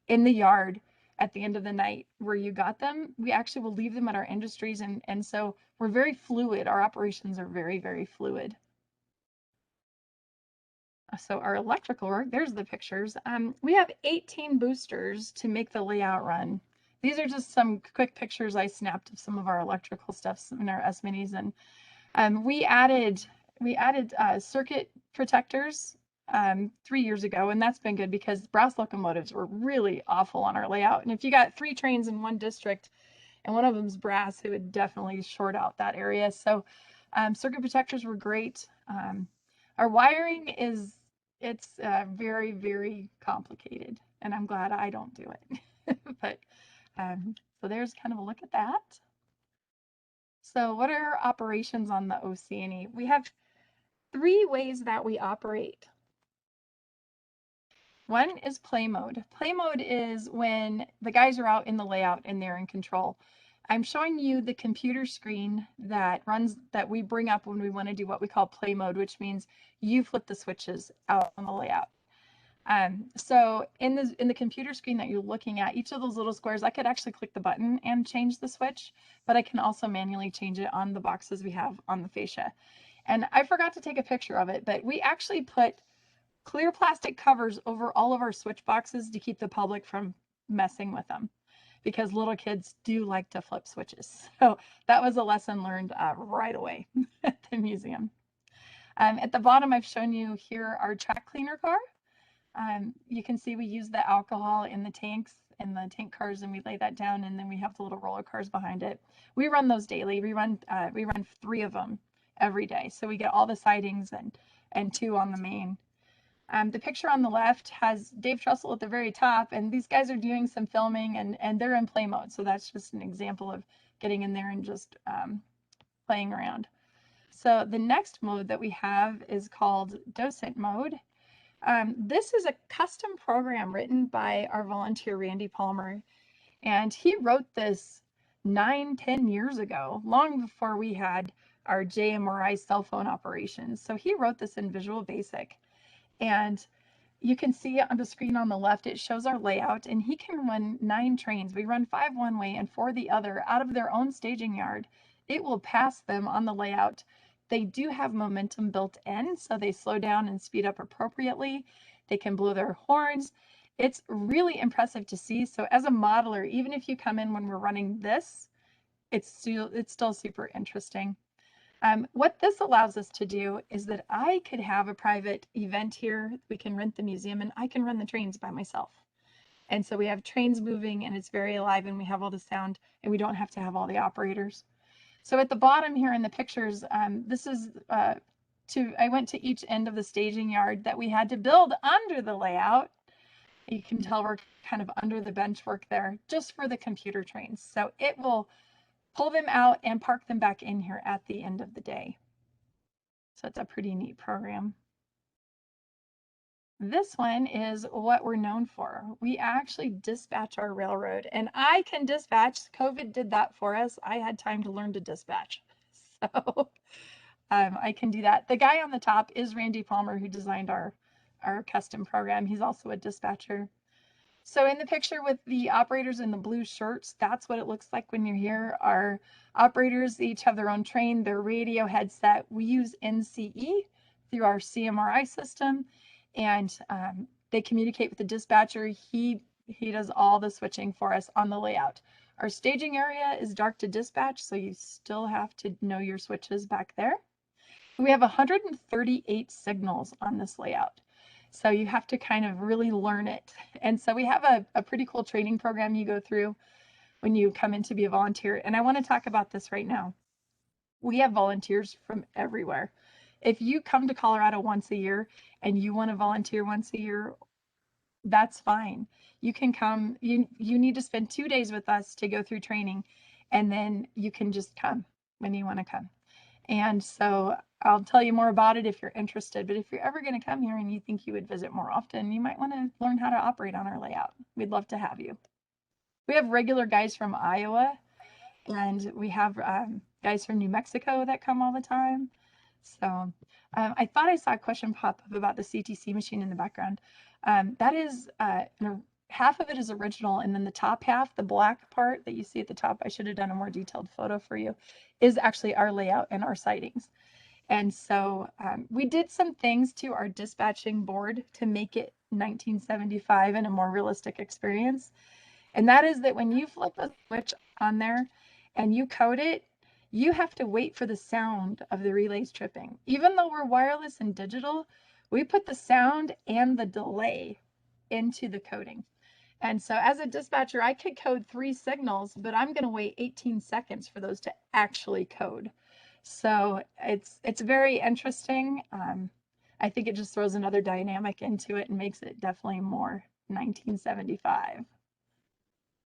in the yard at the end of the night where you got them. We actually will leave them at our industries, and so we're very fluid. Our operations are very, very fluid. So our electrical work, there's the pictures. We have 18 boosters to make the layout run. These are just some quick pictures I snapped of some of our electrical stuff in our S-minis, and we added circuit protectors 3 years ago, and that's been good because brass locomotives were really awful on our layout. And if you got 3 trains in one district and one of them's brass, it would definitely short out that area. So circuit protectors were great. Our wiring it's very, very complicated, and I'm glad I don't do it. But so there's kind of a look at that. So what are our operations on the Oceany? We have 3 ways that we operate. One is play mode. Play mode is when the guys are out in the layout and they're in control. I'm showing you the computer screen that we bring up when we want to do what we call play mode, which means you flip the switches out on the layout. So in the computer screen that you're looking at, each of those little squares, I could actually click the button and change the switch, but I can also manually change it on the boxes we have on the fascia. And I forgot to take a picture of it, but we actually put clear plastic covers over all of our switch boxes to keep the public from messing with them, because little kids do like to flip switches. So that was a lesson learned right away at the museum. At the bottom, I've shown you here our track cleaner car. You can see we use the alcohol in the tanks and the tank cars, and we lay that down, and then we have the little roller cars behind it. We run those daily. We run 3 of them every day, so we get all the sidings and 2 on the main. The picture on the left has Dave Trussell at the very top, and these guys are doing some filming, and they're in play mode, so that's just an example of getting in there and just playing around. So the next mode that we have is called Docent Mode. This is a custom program written by our volunteer, Randy Palmer, and he wrote this 9-10 years ago, long before we had our JMRI cell phone operations. So he wrote this in Visual Basic, and you can see on the screen on the left, it shows our layout, and he can run 9 trains. We run 5 one way and 4 the other out of their own staging yard. It will pass them on the layout. They do have momentum built in, so they slow down and speed up appropriately. They can blow their horns. It's really impressive to see. So as a modeler, even if you come in when we're running this, it's still super interesting. What this allows us to do is that I could have a private event here. We can rent the museum, and I can run the trains by myself. And so we have trains moving, and it's very alive, and we have all the sound, and we don't have to have all the operators. So at the bottom here in the pictures, this is I went to each end of the staging yard that we had to build under the layout. You can tell we're kind of under the bench work there just for the computer trains. So it will pull them out and park them back in here at the end of the day. So it's a pretty neat program. This one is what we're known for. We actually dispatch our railroad, and I can dispatch. COVID did that for us. I had time to learn to dispatch. So I can do that. The guy on the top is Randy Palmer, who designed our custom program. He's also a dispatcher. So in the picture with the operators in the blue shirts, that's what it looks like when you're here. Our operators each have their own train, their radio headset. We use NCE through our CMRI system, and they communicate with the dispatcher. He does all the switching for us on the layout. Our staging area is dark to dispatch, so you still have to know your switches back there. We have 138 signals on this layout, so you have to kind of really learn it. And so we have a pretty cool training program you go through when you come in to be a volunteer. And I want to talk about this right now. We have volunteers from everywhere. If you come to Colorado once a year and you want to volunteer once a year, that's fine. You can come. You need to spend 2 days with us to go through training, and then you can just come when you want to come. And so I'll tell you more about it if you're interested. But if you're ever going to come here and you think you would visit more often, you might want to learn how to operate on our layout. We'd love to have you. We have regular guys from Iowa, and we have guys from New Mexico that come all the time. So I thought I saw a question pop up about the CTC machine in the background. That is, half of it is original, and then the top half, the black part that you see at the top, I should have done a more detailed photo for you, is actually our layout and our sightings. And so we did some things to our dispatching board to make it 1975 and a more realistic experience. And that is that when you flip a switch on there and you code it, you have to wait for the sound of the relays tripping. Even though we're wireless and digital, we put the sound and the delay into the coding. And so as a dispatcher, I could code 3 signals, but I'm going to wait 18 seconds for those to actually code. So it's very interesting. I think it just throws another dynamic into it and makes it definitely more 1975.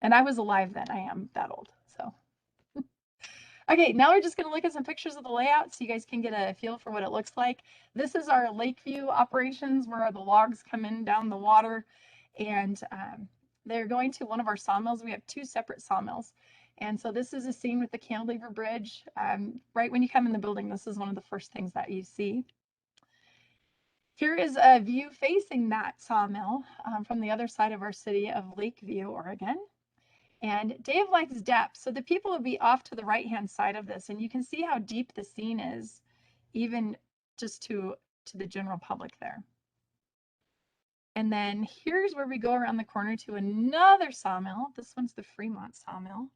And I was alive then. I am that old. So okay, now we're just going to look at some pictures of the layout so you guys can get a feel for what it looks like. This is our Lakeview operations where the logs come in down the water, and they're going to one of our sawmills. We have 2 separate sawmills. And so this is a scene with the Cantilever Bridge. Right when you come in the building, this is one of the first things that you see. Here is a view facing that sawmill from the other side of our city of Lakeview, Oregon. And Dave likes depth, so the people will be off to the right-hand side of this, and you can see how deep the scene is, even just to the general public there. And then here's where we go around the corner to another sawmill. This one's the Fremont Sawmill,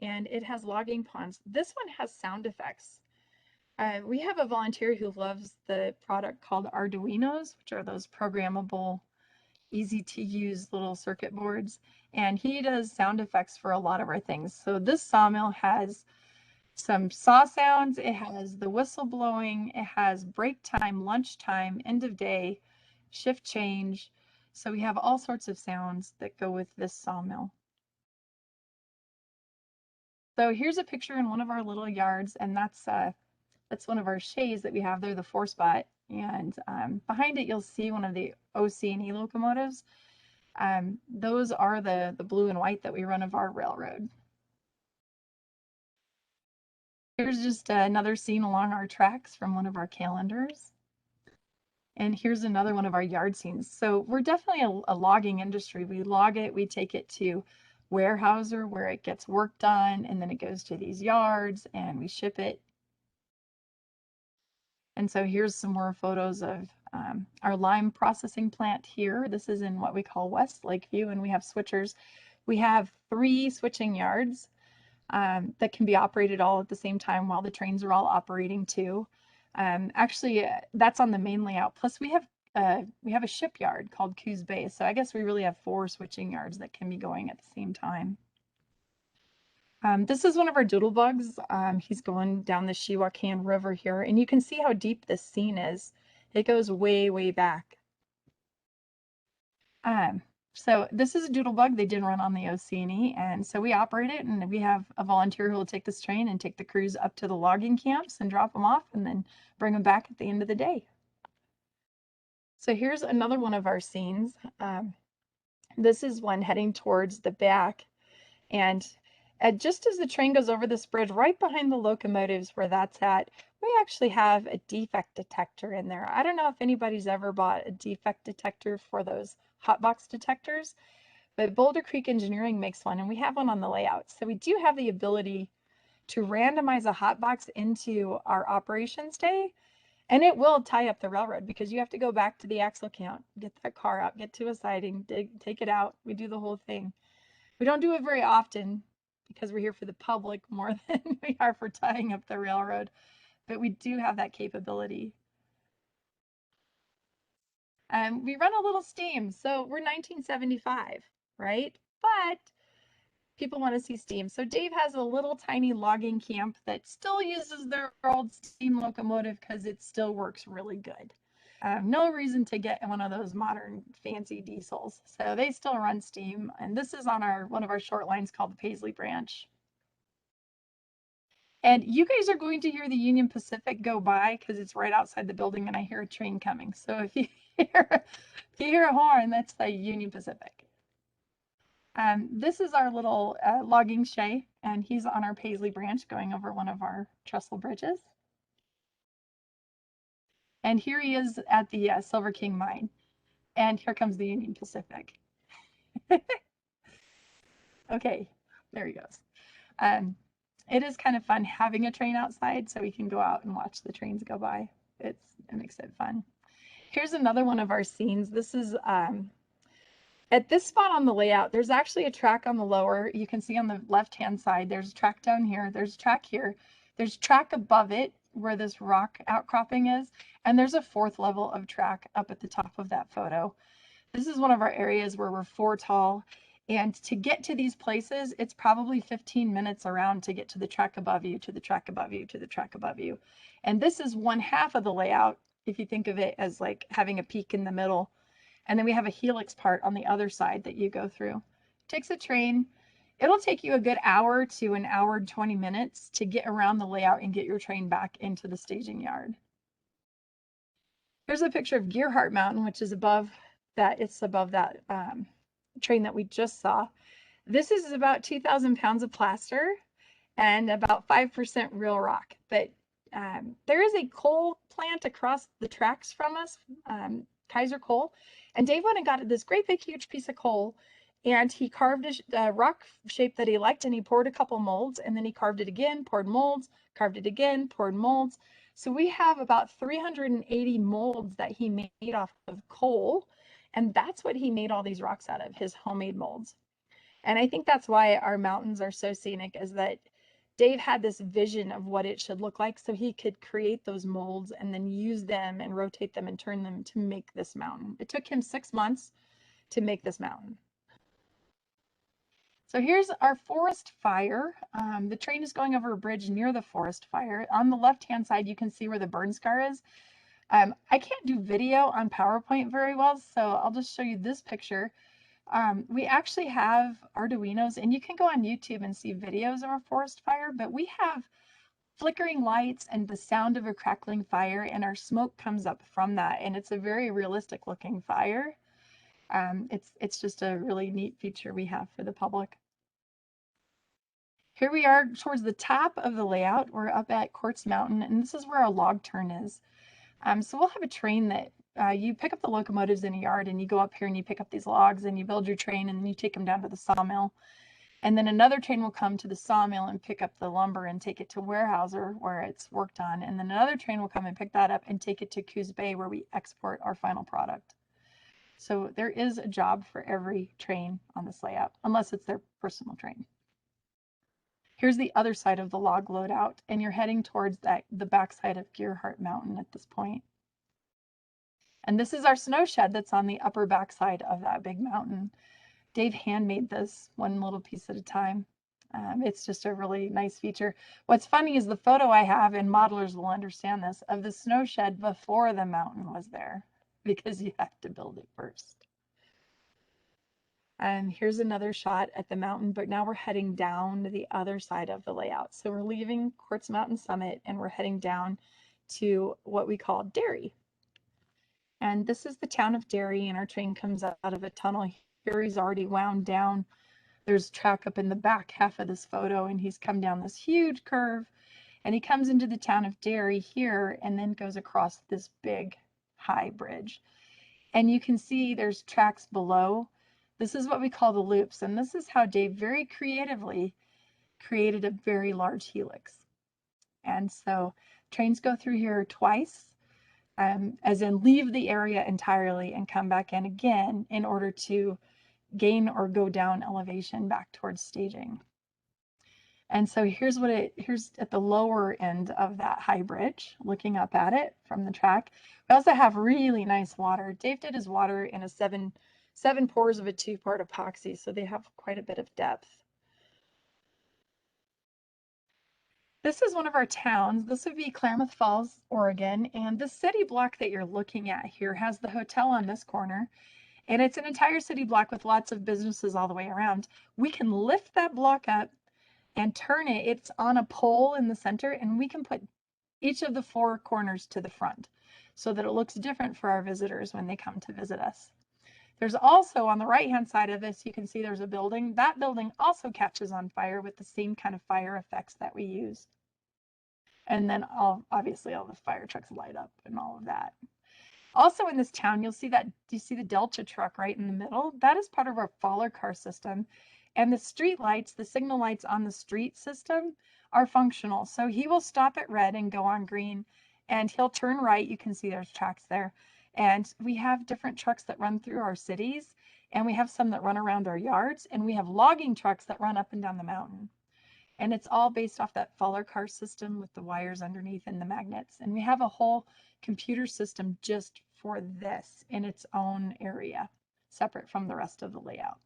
and it has logging ponds. This one has sound effects. We have a volunteer who loves the product called Arduinos, which are those programmable, easy to use little circuit boards. And he does sound effects for a lot of our things. So this sawmill has some saw sounds, it has the whistle blowing, it has break time, lunch time, end of day, shift change. So we have all sorts of sounds that go with this sawmill. So here's a picture in one of our little yards, and that's one of our shays that we have there, the 4-spot. And behind it, you'll see one of the OC&E locomotives. Those are the blue and white that we run of our railroad. Here's just another scene along our tracks from one of our calendars. And here's another one of our yard scenes. So we're definitely a logging industry. We log it, we take it to Warehouser where it gets work done, and then it goes to these yards and we ship it. And so here's some more photos of our lime processing plant here. This is in what we call West Lakeview, and we have switchers. We have 3 switching yards that can be operated all at the same time while the trains are all operating too. Actually, that's on the main layout. Plus, we have a shipyard called Coos Bay. So I guess we really have 4 switching yards that can be going at the same time. This is one of our doodlebugs. He's going down the Shiwakan River here, and you can see how deep this scene is. It goes way, way back. So this is a doodlebug. They did run on the OC&E, and so we operate it, and we have a volunteer who will take this train and take the crews up to the logging camps and drop them off and then bring them back at the end of the day. So here's another one of our scenes. This is one heading towards the back, and just as the train goes over this bridge, right behind the locomotives where that's at, we actually have a defect detector in there. I don't know if anybody's ever bought a defect detector for those hotbox detectors, but Boulder Creek Engineering makes one, and we have one on the layout. So we do have the ability to randomize a hotbox into our operations day, and it will tie up the railroad because you have to go back to the axle count, get that car out, get to a siding, take it out. We do the whole thing. We don't do it very often because we're here for the public more than we are for tying up the railroad, but we do have that capability. We run a little steam, so we're 1975, right? But people want to see steam. So Dave has a little tiny logging camp that still uses their old steam locomotive because it still works really good. No reason to get one of those modern fancy diesels. So they still run steam. And this is on one of our short lines called the Paisley Branch. And you guys are going to hear the Union Pacific go by because it's right outside the building and I hear a train coming. So if you hear a horn, that's the Union Pacific. This is our little logging shay, and he's on our Paisley Branch going over one of our Trussell bridges. And here he is at the Silver King mine. And here comes the Union Pacific. Okay, there he goes. It is kind of fun having a train outside so we can go out and watch the trains go by. It makes it fun. Here's another one of our scenes. This is at this spot on the layout, there's actually a track on the lower. You can see on the left-hand side, there's a track down here. There's a track here. There's a track above it where this rock outcropping is. And there's a 4th level of track up at the top of that photo. This is one of our areas where we're 4 tall. And to get to these places, it's probably 15 minutes around to get to the track above you, to the track above you, to the track above you. And this is 1/2 of the layout, if you think of it as like having a peak in the middle. And then we have a helix part on the other side that you go through. It takes a train. It'll take you a good hour to an hour and 20 minutes to get around the layout and get your train back into the staging yard. Here's a picture of Gearhart Mountain, which is above that. It's above that train that we just saw. This is about 2,000 pounds of plaster and about 5% real rock. But there is a coal plant across the tracks from us, Kaiser Coal. And Dave went and got this great big huge piece of coal, and he carved a rock shape that he liked, and he poured a couple molds, and then he carved it again, poured molds, carved it again, poured molds. So we have about 380 molds that he made off of coal, And that's what he made all these rocks out of, his homemade molds. And I think that's why our mountains are so scenic, is that Dave had this vision of what it should look like, so he could create those molds and then use them and rotate them and turn them to make this mountain. It took him 6 months to make this mountain. So here's our forest fire. The train is going over a bridge near the forest fire. On the left-hand side, you can see where the burn scar is. I can't do video on PowerPoint very well, so I'll just show you this picture. We actually have Arduinos, and you can go on YouTube and see videos of a forest fire, but we have flickering lights and the sound of a crackling fire, and our smoke comes up from that, and it's a very realistic looking fire. It's just a really neat feature we have for the public. Here we are towards the top of the layout. We're up at Quartz Mountain, and this is where our log turn is. So we'll have a train that you pick up the locomotives in a yard, and you go up here and you pick up these logs and you build your train, and then you take them down to the sawmill. And then another train will come to the sawmill and pick up the lumber and take it to Warehouser where it's worked on. And then another train will come and pick that up and take it to Coos Bay where we export our final product. So there is a job for every train on this layout, unless it's their personal train. Here's the other side of the log loadout, and you're heading towards the backside of Gearhart Mountain at this point. And this is our snow shed that's on the upper backside of that big mountain. Dave handmade this one little piece at a time. It's just a really nice feature. What's funny is the photo I have, and modelers will understand this, of the snow shed before the mountain was there, because you have to build it first. And here's another shot at the mountain, but now we're heading down to the other side of the layout. So we're leaving Quartz Mountain Summit and we're heading down to what we call Derry. And this is the town of Derry, and our train comes out of a tunnel. Here he's already wound down. There's track up in the back half of this photo, and he's come down this huge curve, and he comes into the town of Derry here and then goes across this big high bridge. And you can see there's tracks below. This is what we call the loops, and this is how Dave very creatively created a very large helix. And so trains go through here twice, as in leave the area entirely and come back in again in order to gain or go down elevation back towards staging. And so here's at the lower end of that high bridge, looking up at it from the track. We also have really nice water. Dave did his water in a seven pours of a 2-part epoxy, so they have quite a bit of depth. This is one of our towns. This would be Klamath Falls, Oregon, and the city block that you're looking at here has the hotel on this corner, and it's an entire city block with lots of businesses all the way around. We can lift that block up and turn it. It's on a pole in the center, and we can put each of the 4 corners to the front so that it looks different for our visitors when they come to visit us. There's also on the right-hand side of this, you can see there's a building. That building also catches on fire with the same kind of fire effects that we use. And then obviously all the fire trucks light up and all of that. Also in this town, you see the Delta truck right in the middle? That is part of our faller car system. And the street lights, the signal lights on the street system are functional. So he will stop at red and go on green, and he'll turn right. You can see there's tracks there. And we have different trucks that run through our cities, and we have some that run around our yards, and we have logging trucks that run up and down the mountain. And it's all based off that faller car system with the wires underneath and the magnets. And we have a whole computer system just for this in its own area, separate from the rest of the layout.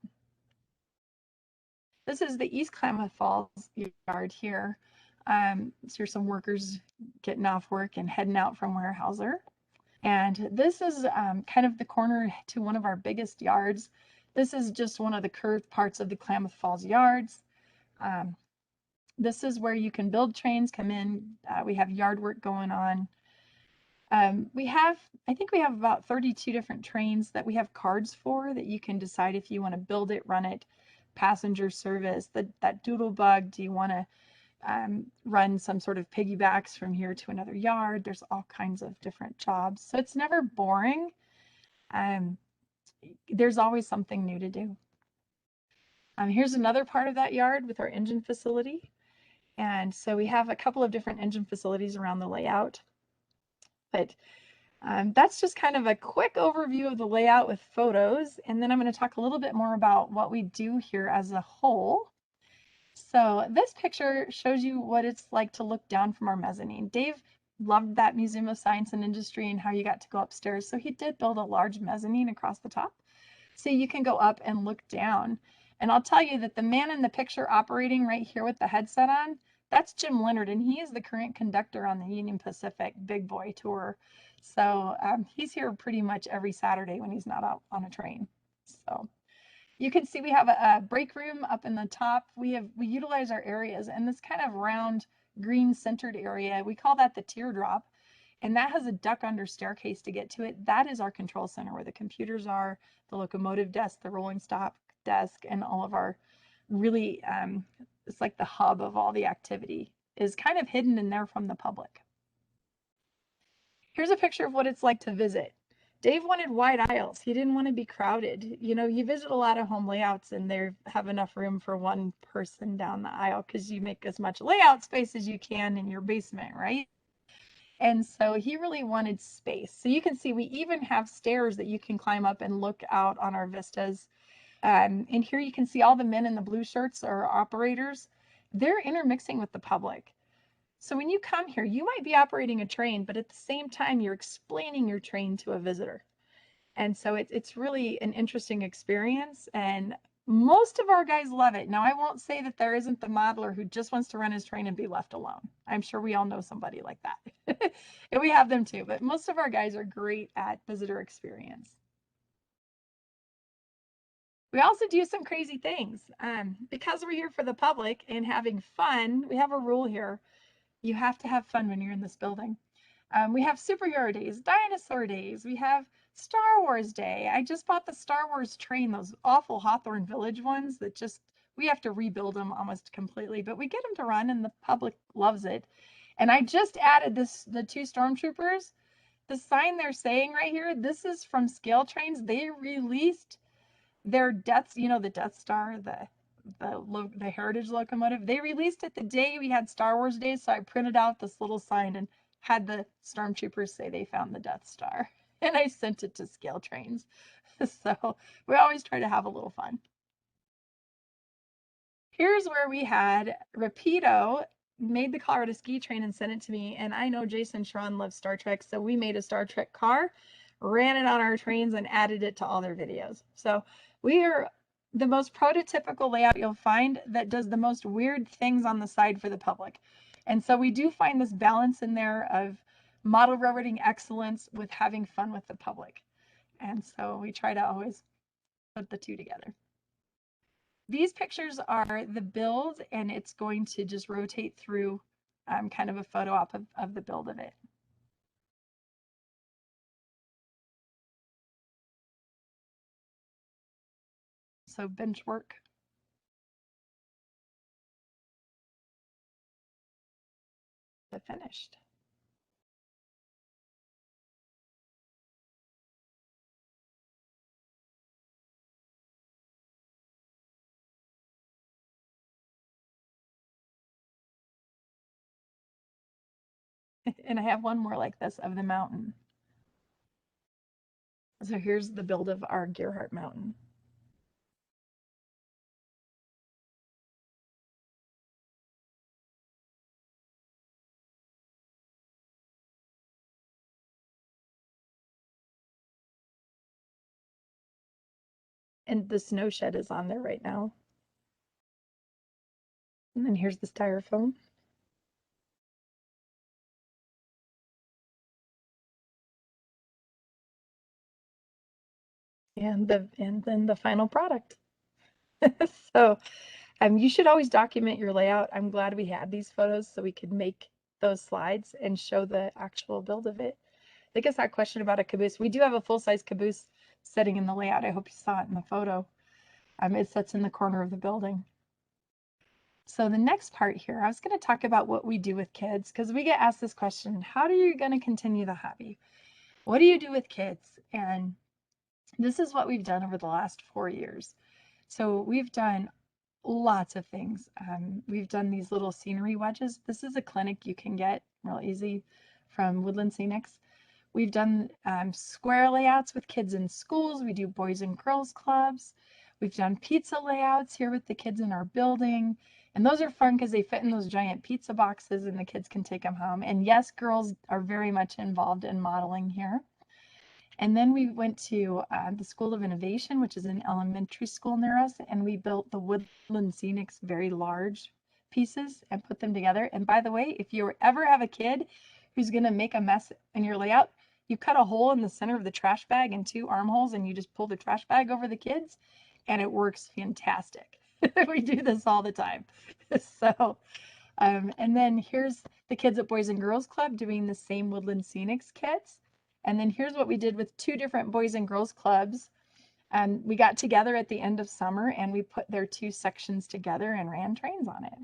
This is the East Klamath Falls yard here. So here's some workers getting off work and heading out from Warehouser. And this is kind of the corner to one of our biggest yards. This is just one of the curved parts of the Klamath Falls yards. This is where you can build trains, come in. We have yard work going on. I think we have about 32 different trains that we have cards for that you can decide if you want to build it, run it, passenger service, that doodle bug. Do you want to run some sort of piggybacks from here to another yard? There's all kinds of different jobs. So it's never boring. There's always something new to do. Here's another part of that yard with our engine facility. And so we have a couple of different engine facilities around the layout. But That's just kind of a quick overview of the layout with photos. And then I'm going to talk a little bit more about what we do here as a whole. So this picture shows you what it's like to look down from our mezzanine. Dave loved that Museum of Science and Industry and how you got to go upstairs. So he did build a large mezzanine across the top. So you can go up and look down. And I'll tell you that the man in the picture operating right here with the headset on, that's Jim Leonard, and he is the current conductor on the Union Pacific Big Boy Tour. So he's here pretty much every Saturday when he's not out on a train. So you can see we have a break room up in the top. We utilize our areas, and this kind of round green centered area, we call that the teardrop. And that has a duck under staircase to get to it. That is our control center where the computers are, the locomotive desk, the rolling stock desk, and all of our really, it's like the hub of all the activity is kind of hidden in there from the public. Here's a picture of what it's like to visit. Dave wanted wide aisles. He didn't want to be crowded. You know, you visit a lot of home layouts and they have enough room for one person down the aisle because you make as much layout space as you can in your basement, right? And so he really wanted space. So you can see we even have stairs that you can climb up and look out on our vistas. And here you can see all the men in the blue shirts are operators. They're intermixing with the public. So when you come here, you might be operating a train, but at the same time, you're explaining your train to a visitor. And so it's really an interesting experience. And most of our guys love it. Now, I won't say that there isn't the modeler who just wants to run his train and be left alone. I'm sure we all know somebody like that. And we have them too, but most of our guys are great at visitor experience. We also do some crazy things. Because we're here for the public and having fun, we have a rule here. You have to have fun when you're in this building. We have superhero days, dinosaur days. We have Star Wars Day. I just bought the Star Wars train, those awful Hawthorne Village ones that just, we have to rebuild them almost completely, but we get them to run and the public loves it. And I just added the 2 stormtroopers. The sign they're saying right here, this is from Scale Trains. They released their deaths, you know, the Death Star, the heritage locomotive. They released it the day we had Star Wars Day, so I printed out this little sign and had the stormtroopers say they found the Death Star, and I sent it to Scale Trains. So we always try to have a little fun. Here's where we had Rapido made the Colorado Ski Train and sent it to me, and I know Jason Schron loves Star Trek, so we made a Star Trek car, ran it on our trains, and added it to all their videos. So we are the most prototypical layout you'll find that does the most weird things on the side for the public. And so we do find this balance in there of model railroading excellence with having fun with the public. And so we try to always put the two together. These pictures are the build, and it's going to just rotate through kind of a photo op of the build of it. So bench work. Finished. And I have one more like this of the mountain. So here's the build of our Gerhardt Mountain. And the snow shed is on there right now. And then here's the styrofoam. And then the final product. So you should always document your layout. I'm glad we had these photos so we could make those slides and show the actual build of it. I guess that question about a caboose. We do have a full-size caboose sitting in the layout. I hope you saw it in the photo. It sits in the corner of the building. So the next part here, I was going to talk about what we do with kids, because we get asked this question: how are you going to continue the hobby? What do you do with kids? And this is what we've done over the last 4 years. So we've done lots of things. We've done these little scenery wedges. This is a clinic you can get real easy from Woodland Scenics. We've done square layouts with kids in schools. We do boys and girls clubs. We've done pizza layouts here with the kids in our building. And those are fun because they fit in those giant pizza boxes and the kids can take them home. And yes, girls are very much involved in modeling here. And then we went to the School of Innovation, which is an elementary school near us, and we built the Woodland Scenics very large pieces and put them together. And by the way, if you ever have a kid who's going to make a mess in your layout, you cut a hole in the center of the trash bag and 2 armholes, and you just pull the trash bag over the kids, and it works fantastic. We do this all the time. So, and then here's the kids at Boys and Girls Club doing the same Woodland Scenics kits. And then here's what we did with 2 different Boys and Girls Clubs. And we got together at the end of summer and we put their 2 sections together and ran trains on it.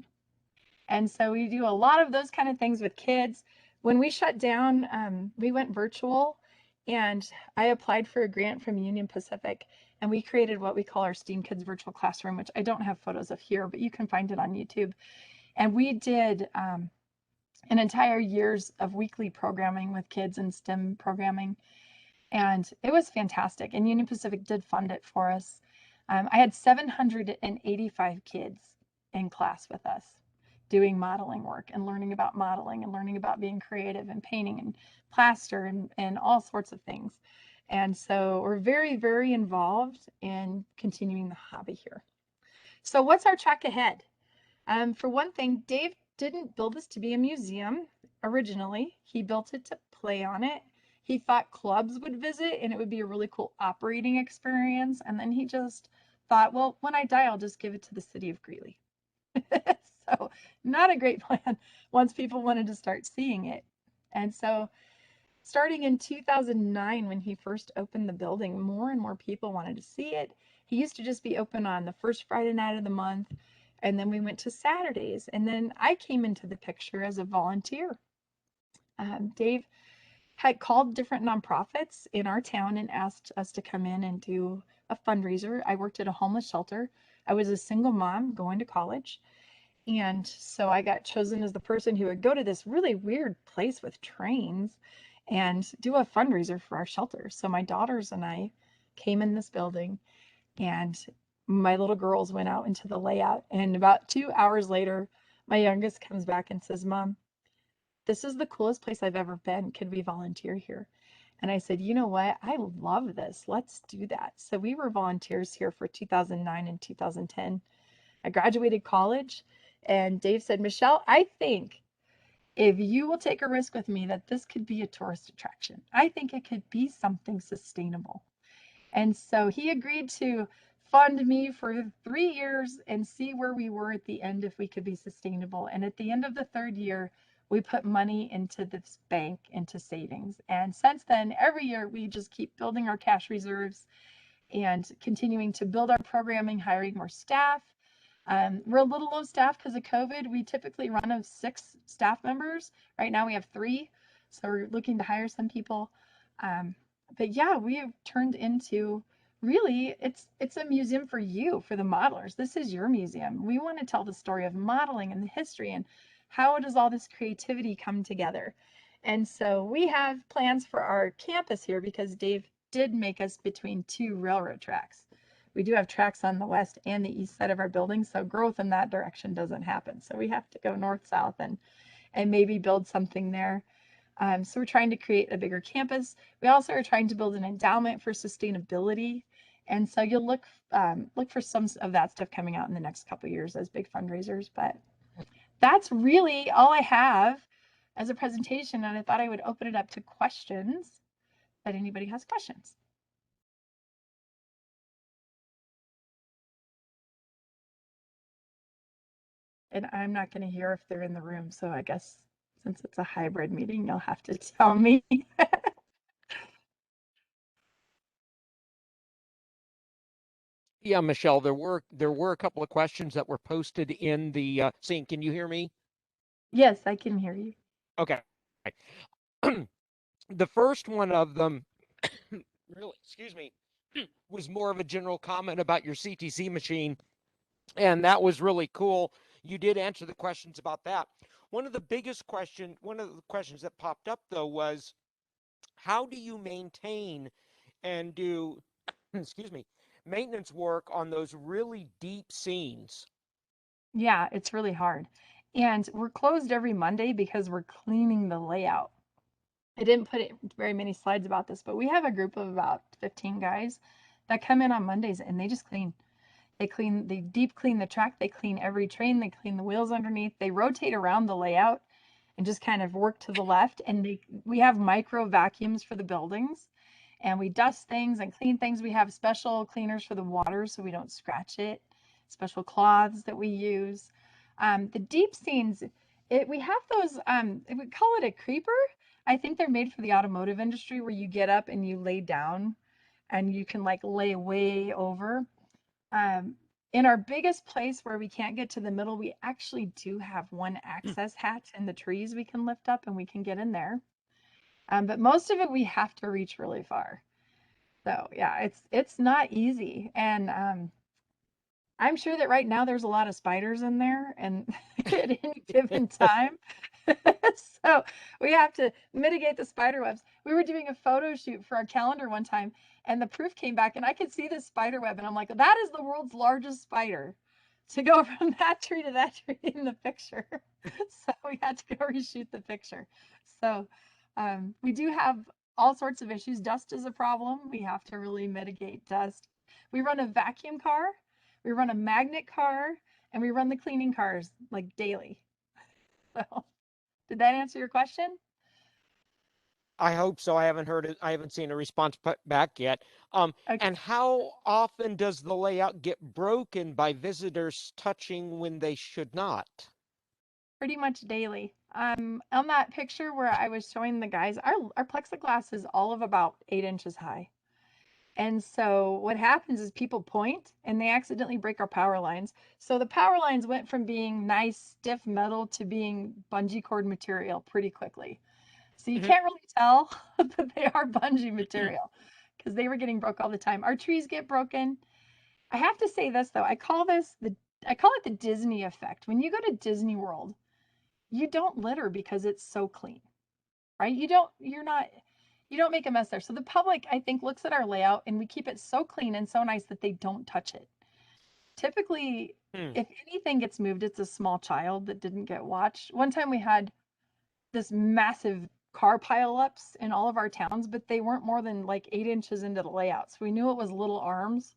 And so we do a lot of those kind of things with kids. When we shut down, we went virtual, and I applied for a grant from Union Pacific, and we created what we call our STEAM Kids Virtual Classroom, which I don't have photos of here, but you can find it on YouTube. And we did an entire years of weekly programming with kids in STEM programming. And it was fantastic. And Union Pacific did fund it for us. I had 785 kids in class with us doing modeling work and learning about modeling and learning about being creative and painting and plaster and all sorts of things. And so we're very, very involved in continuing the hobby here. So what's our track ahead? For one thing, Dave didn't build this to be a museum originally. He built it to play on it. He thought clubs would visit and it would be a really cool operating experience. And then he just thought, well, when I die, I'll just give it to the city of Greeley. So not a great plan once people wanted to start seeing it. And so starting in 2009, when he first opened the building, more and more people wanted to see it. He used to just be open on the first Friday night of the month. And then we went to Saturdays. And then I came into the picture as a volunteer. Dave had called different nonprofits in our town and asked us to come in and do a fundraiser. I worked at a homeless shelter. I was a single mom going to college. And so I got chosen as the person who would go to this really weird place with trains and do a fundraiser for our shelter. So my daughters and I came in this building, and my little girls went out into the layout. And about 2 hours later, my youngest comes back and says, Mom, this is the coolest place I've ever been. Could we volunteer here? And I said, you know what? I love this. Let's do that. So we were volunteers here for 2009 and 2010. I graduated college, and Dave said, Michelle, I think if you will take a risk with me that this could be a tourist attraction, I think it could be something sustainable. And so he agreed to fund me for 3 years and see where we were at the end if we could be sustainable. And at the end of the 3rd year, we put money into this bank, into savings. And since then, every year we just keep building our cash reserves and continuing to build our programming, hiring more staff. We're a little low staff because of COVID. We typically run of 6 staff members. Right now we have 3, so we're looking to hire some people. But yeah, we have turned into, really, it's a museum for you, for the modelers. This is your museum. We want to tell the story of modeling and the history and how does all this creativity come together. And so we have plans for our campus here because Dave did make us between 2 railroad tracks. We do have tracks on the west and the east side of our building, so growth in that direction doesn't happen. So we have to go north-south and maybe build something there. So we're trying to create a bigger campus. We also are trying to build an endowment for sustainability. And so you'll look for some of that stuff coming out in the next couple of years as big fundraisers. But that's really all I have as a presentation. And I thought I would open it up to questions, if anybody has questions. And I'm not going to hear if they're in the room. So I guess since it's a hybrid meeting, you'll have to tell me. Yeah, Michelle, there were a couple of questions that were posted in the scene. Can you hear me? Yes, I can hear you. Okay. The first one of them, really, excuse me, was more of a general comment about your CTC machine, and that was really cool. You did answer the questions about that. One of the questions that popped up though was, how do you maintain and do, excuse me, maintenance work on those really deep seams? Yeah, it's really hard. And we're closed every Monday because we're cleaning the layout. I didn't put very many slides about this, but we have a group of about 15 guys that come in on Mondays and they just clean. They deep clean the track, they clean every train, they clean the wheels underneath, they rotate around the layout and just kind of work to the left. And we have micro vacuums for the buildings and we dust things and clean things. We have special cleaners for the water so we don't scratch it, special cloths that we use. The deep scenes, we have those, we call it a creeper. I think they're made for the automotive industry where you get up and you lay down and you can like lay way over. In our biggest place where we can't get to the middle, we actually do have one access hatch in the trees we can lift up and we can get in there. But most of it we have to reach really far. So yeah, it's not easy. And I'm sure that right now there's a lot of spiders in there and at any given time. So we have to mitigate the spider webs. We were doing a photo shoot for our calendar one time and the proof came back and I could see this spider web and I'm like, that is the world's largest spider to go from that tree to that tree in the picture. So we had to go reshoot the picture. So we do have all sorts of issues. Dust is a problem. We have to really mitigate dust. We run a vacuum car, we run a magnet car, and we run the cleaning cars like daily. So did that answer your question? I hope so. I haven't heard it. I haven't seen a response back yet. Okay. And how often does the layout get broken by visitors touching when they should not? Pretty much daily. On that picture where I was showing the guys, our plexiglass is all of about 8 inches high. And so what happens is people point and they accidentally break our power lines. So the power lines went from being nice, stiff metal to being bungee cord material pretty quickly. So you can't really tell that they are bungee material because they were getting broke all the time. Our trees get broken. I have to say this though, I call it the Disney effect. When you go to Disney World, you don't litter because it's so clean, right? You don't make a mess there. So the public, I think, looks at our layout and we keep it so clean and so nice that they don't touch it. Typically, if anything gets moved, it's a small child that didn't get watched. One time we had this massive car pileups in all of our towns, but they weren't more than like 8 inches into the layout. So we knew it was little arms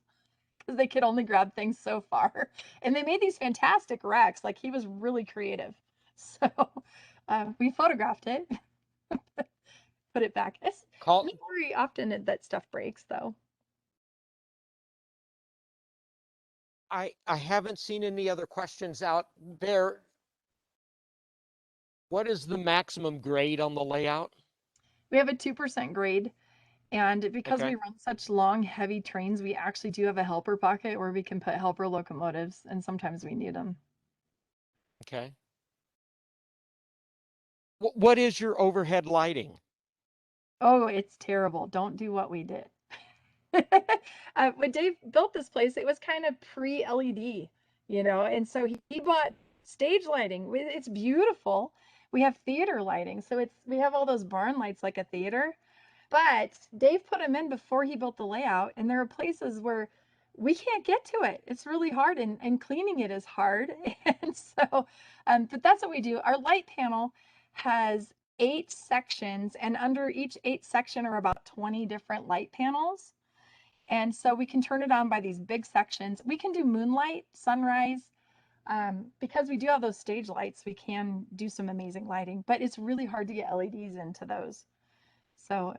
because they could only grab things so far. And they made these fantastic racks. Like he was really creative. So we photographed it, put it back. It's not very often that stuff breaks though. I haven't seen any other questions out there. What is the maximum grade on the layout? We have a 2% grade. And because Okay. we run such long, heavy trains, we actually do have a helper pocket where we can put helper locomotives, and sometimes we need them. Okay. What is your overhead lighting? Oh, it's terrible. Don't do what we did. When Dave built this place, it was kind of pre-LED, and so he bought stage lighting. It's beautiful. We have theater lighting, so we have all those barn lights like a theater. But Dave put them in before he built the layout, and there are places where we can't get to it. It's really hard, and cleaning it is hard. And so, but that's what we do. Our light panel has 8 sections, and under each 8 section are about 20 different light panels. And so we can turn it on by these big sections. We can do moonlight, sunrise. Because we do have those stage lights, we can do some amazing lighting, but it's really hard to get LEDs into those. So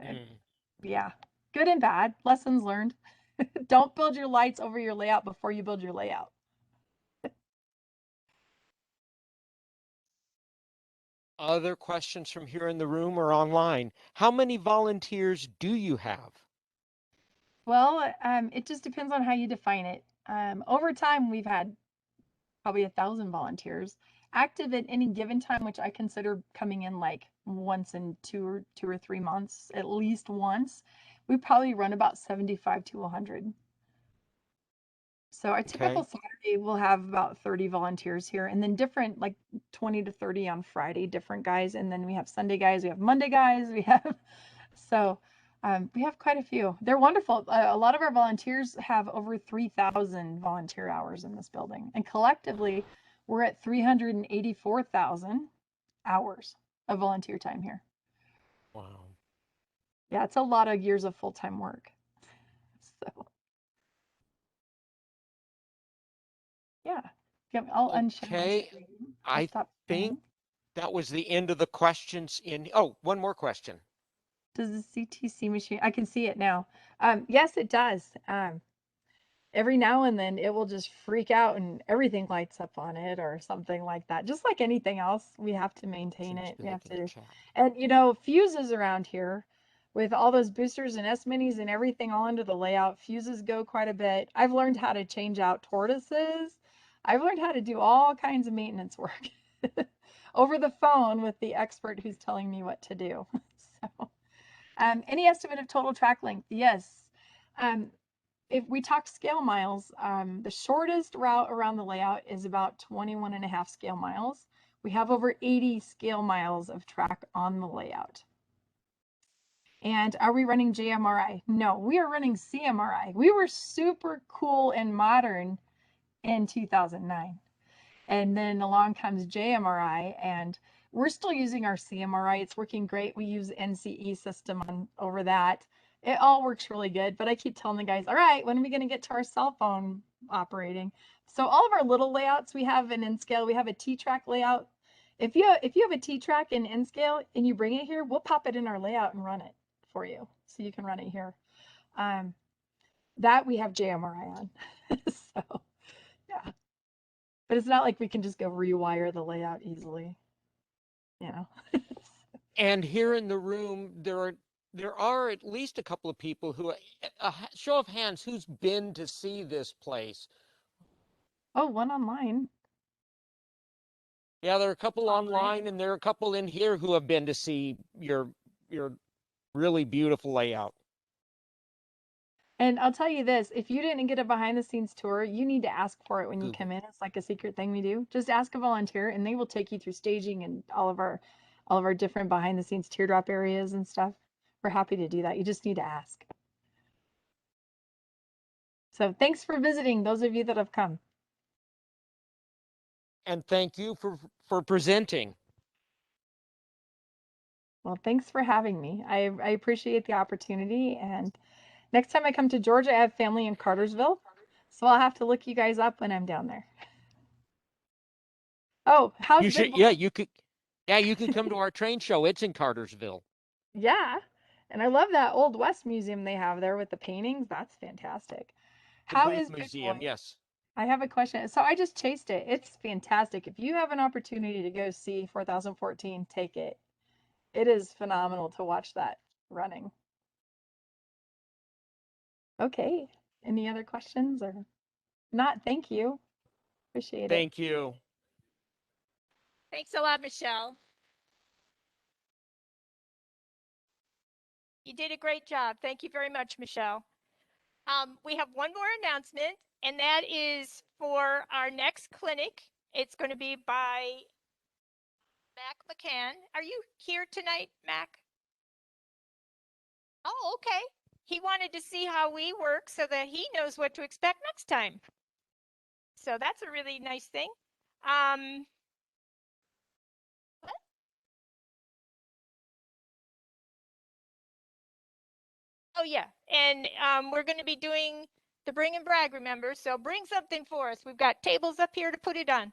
yeah, good and bad, lessons learned. Don't build your lights over your layout before you build your layout. Other questions from here in the room or online? How many volunteers do you have? Well, it just depends on how you define it. Over time, we've had probably 1,000 volunteers active at any given time, which I consider coming in like once in two or 3 months, at least once. We probably run about 75 to 100. So our typical Saturday we'll have about 30 volunteers here, and then different like 20 to 30 on Friday, different guys, and then we have Sunday guys, we have Monday guys, we have So we have quite a few. They're wonderful. A lot of our volunteers have over 3,000 volunteer hours in this building. And collectively, we're at 384,000 hours of volunteer time here. Wow. Yeah, it's a lot of years of full-time work. So, yeah. I'll unshare my Okay, screen. I Stop think sharing. that was the end of the questions in. Oh, one more question. Does the CTC machine, I can see it now. Yes, it does. Every now and then it will just freak out and everything lights up on it or something like that. Just like anything else, we have to maintain Seems to it. be We have looking at to, chat. and you know, fuses around here with all those boosters and S-minis and everything all into the layout, fuses go quite a bit. I've learned how to change out tortoises. I've learned how to do all kinds of maintenance work over the phone with the expert who's telling me what to do. So, any estimate of total track length? Yes. If we talk scale miles, the shortest route around the layout is about 21 and a half scale miles. We have over 80 scale miles of track on the layout. And are we running JMRI? No, we are running CMRI. We were super cool and modern in 2009. And then along comes JMRI, and we're still using our CMRI. It's working great. We use NCE system on over that. It all works really good, but I keep telling the guys, all right, when are we going to get to our cell phone operating? So all of our little layouts, we have an N-scale, we have a T-track layout. If you have a T-track in N-scale and you bring it here, we'll pop it in our layout and run it for you, so you can run it here. That we have JMRI on. So yeah. But it's not like we can just go rewire the layout easily, you know. And here in the room, there are at least a couple of people who, show of hands, who's been to see this place? Oh, one online. Yeah, there are a couple online, and there are a couple in here who have been to see your really beautiful layout. And I'll tell you this, if you didn't get a behind the scenes tour, you need to ask for it when you Google. come in. It's like a secret thing we do. Just ask a volunteer and they will take you through staging and all of our different behind the scenes teardrop areas and stuff. We're happy to do that. You just need to ask. So thanks for visiting, those of you that have come. And thank you for presenting. Well, thanks for having me. I appreciate the opportunity. And next time I come to Georgia, I have family in Cartersville. So I'll have to look you guys up when I'm down there. Oh, how's You should, Big yeah, Boy? you can come to our train show. It's in Cartersville. Yeah. And I love that Old West museum they have there with the paintings. That's fantastic. The How Booth is Big Museum, Boy? yes. I have a question. So I just chased it. It's fantastic. If you have an opportunity to go see 4014, take it. It is phenomenal to watch that running. Okay. Any other questions or not? Thank you. Appreciate it. Thank you. Thanks a lot, Michelle. You did a great job. Thank you very much, Michelle. We have one more announcement, and that is for our next clinic. It's going to be by Mac McCann. Are you here tonight, Mac? Oh, okay. He wanted to see how we work so that he knows what to expect next time. So that's a really nice thing. What? Oh yeah, and we're going to be doing the bring and brag, remember? So bring something for us. We've got tables up here to put it on.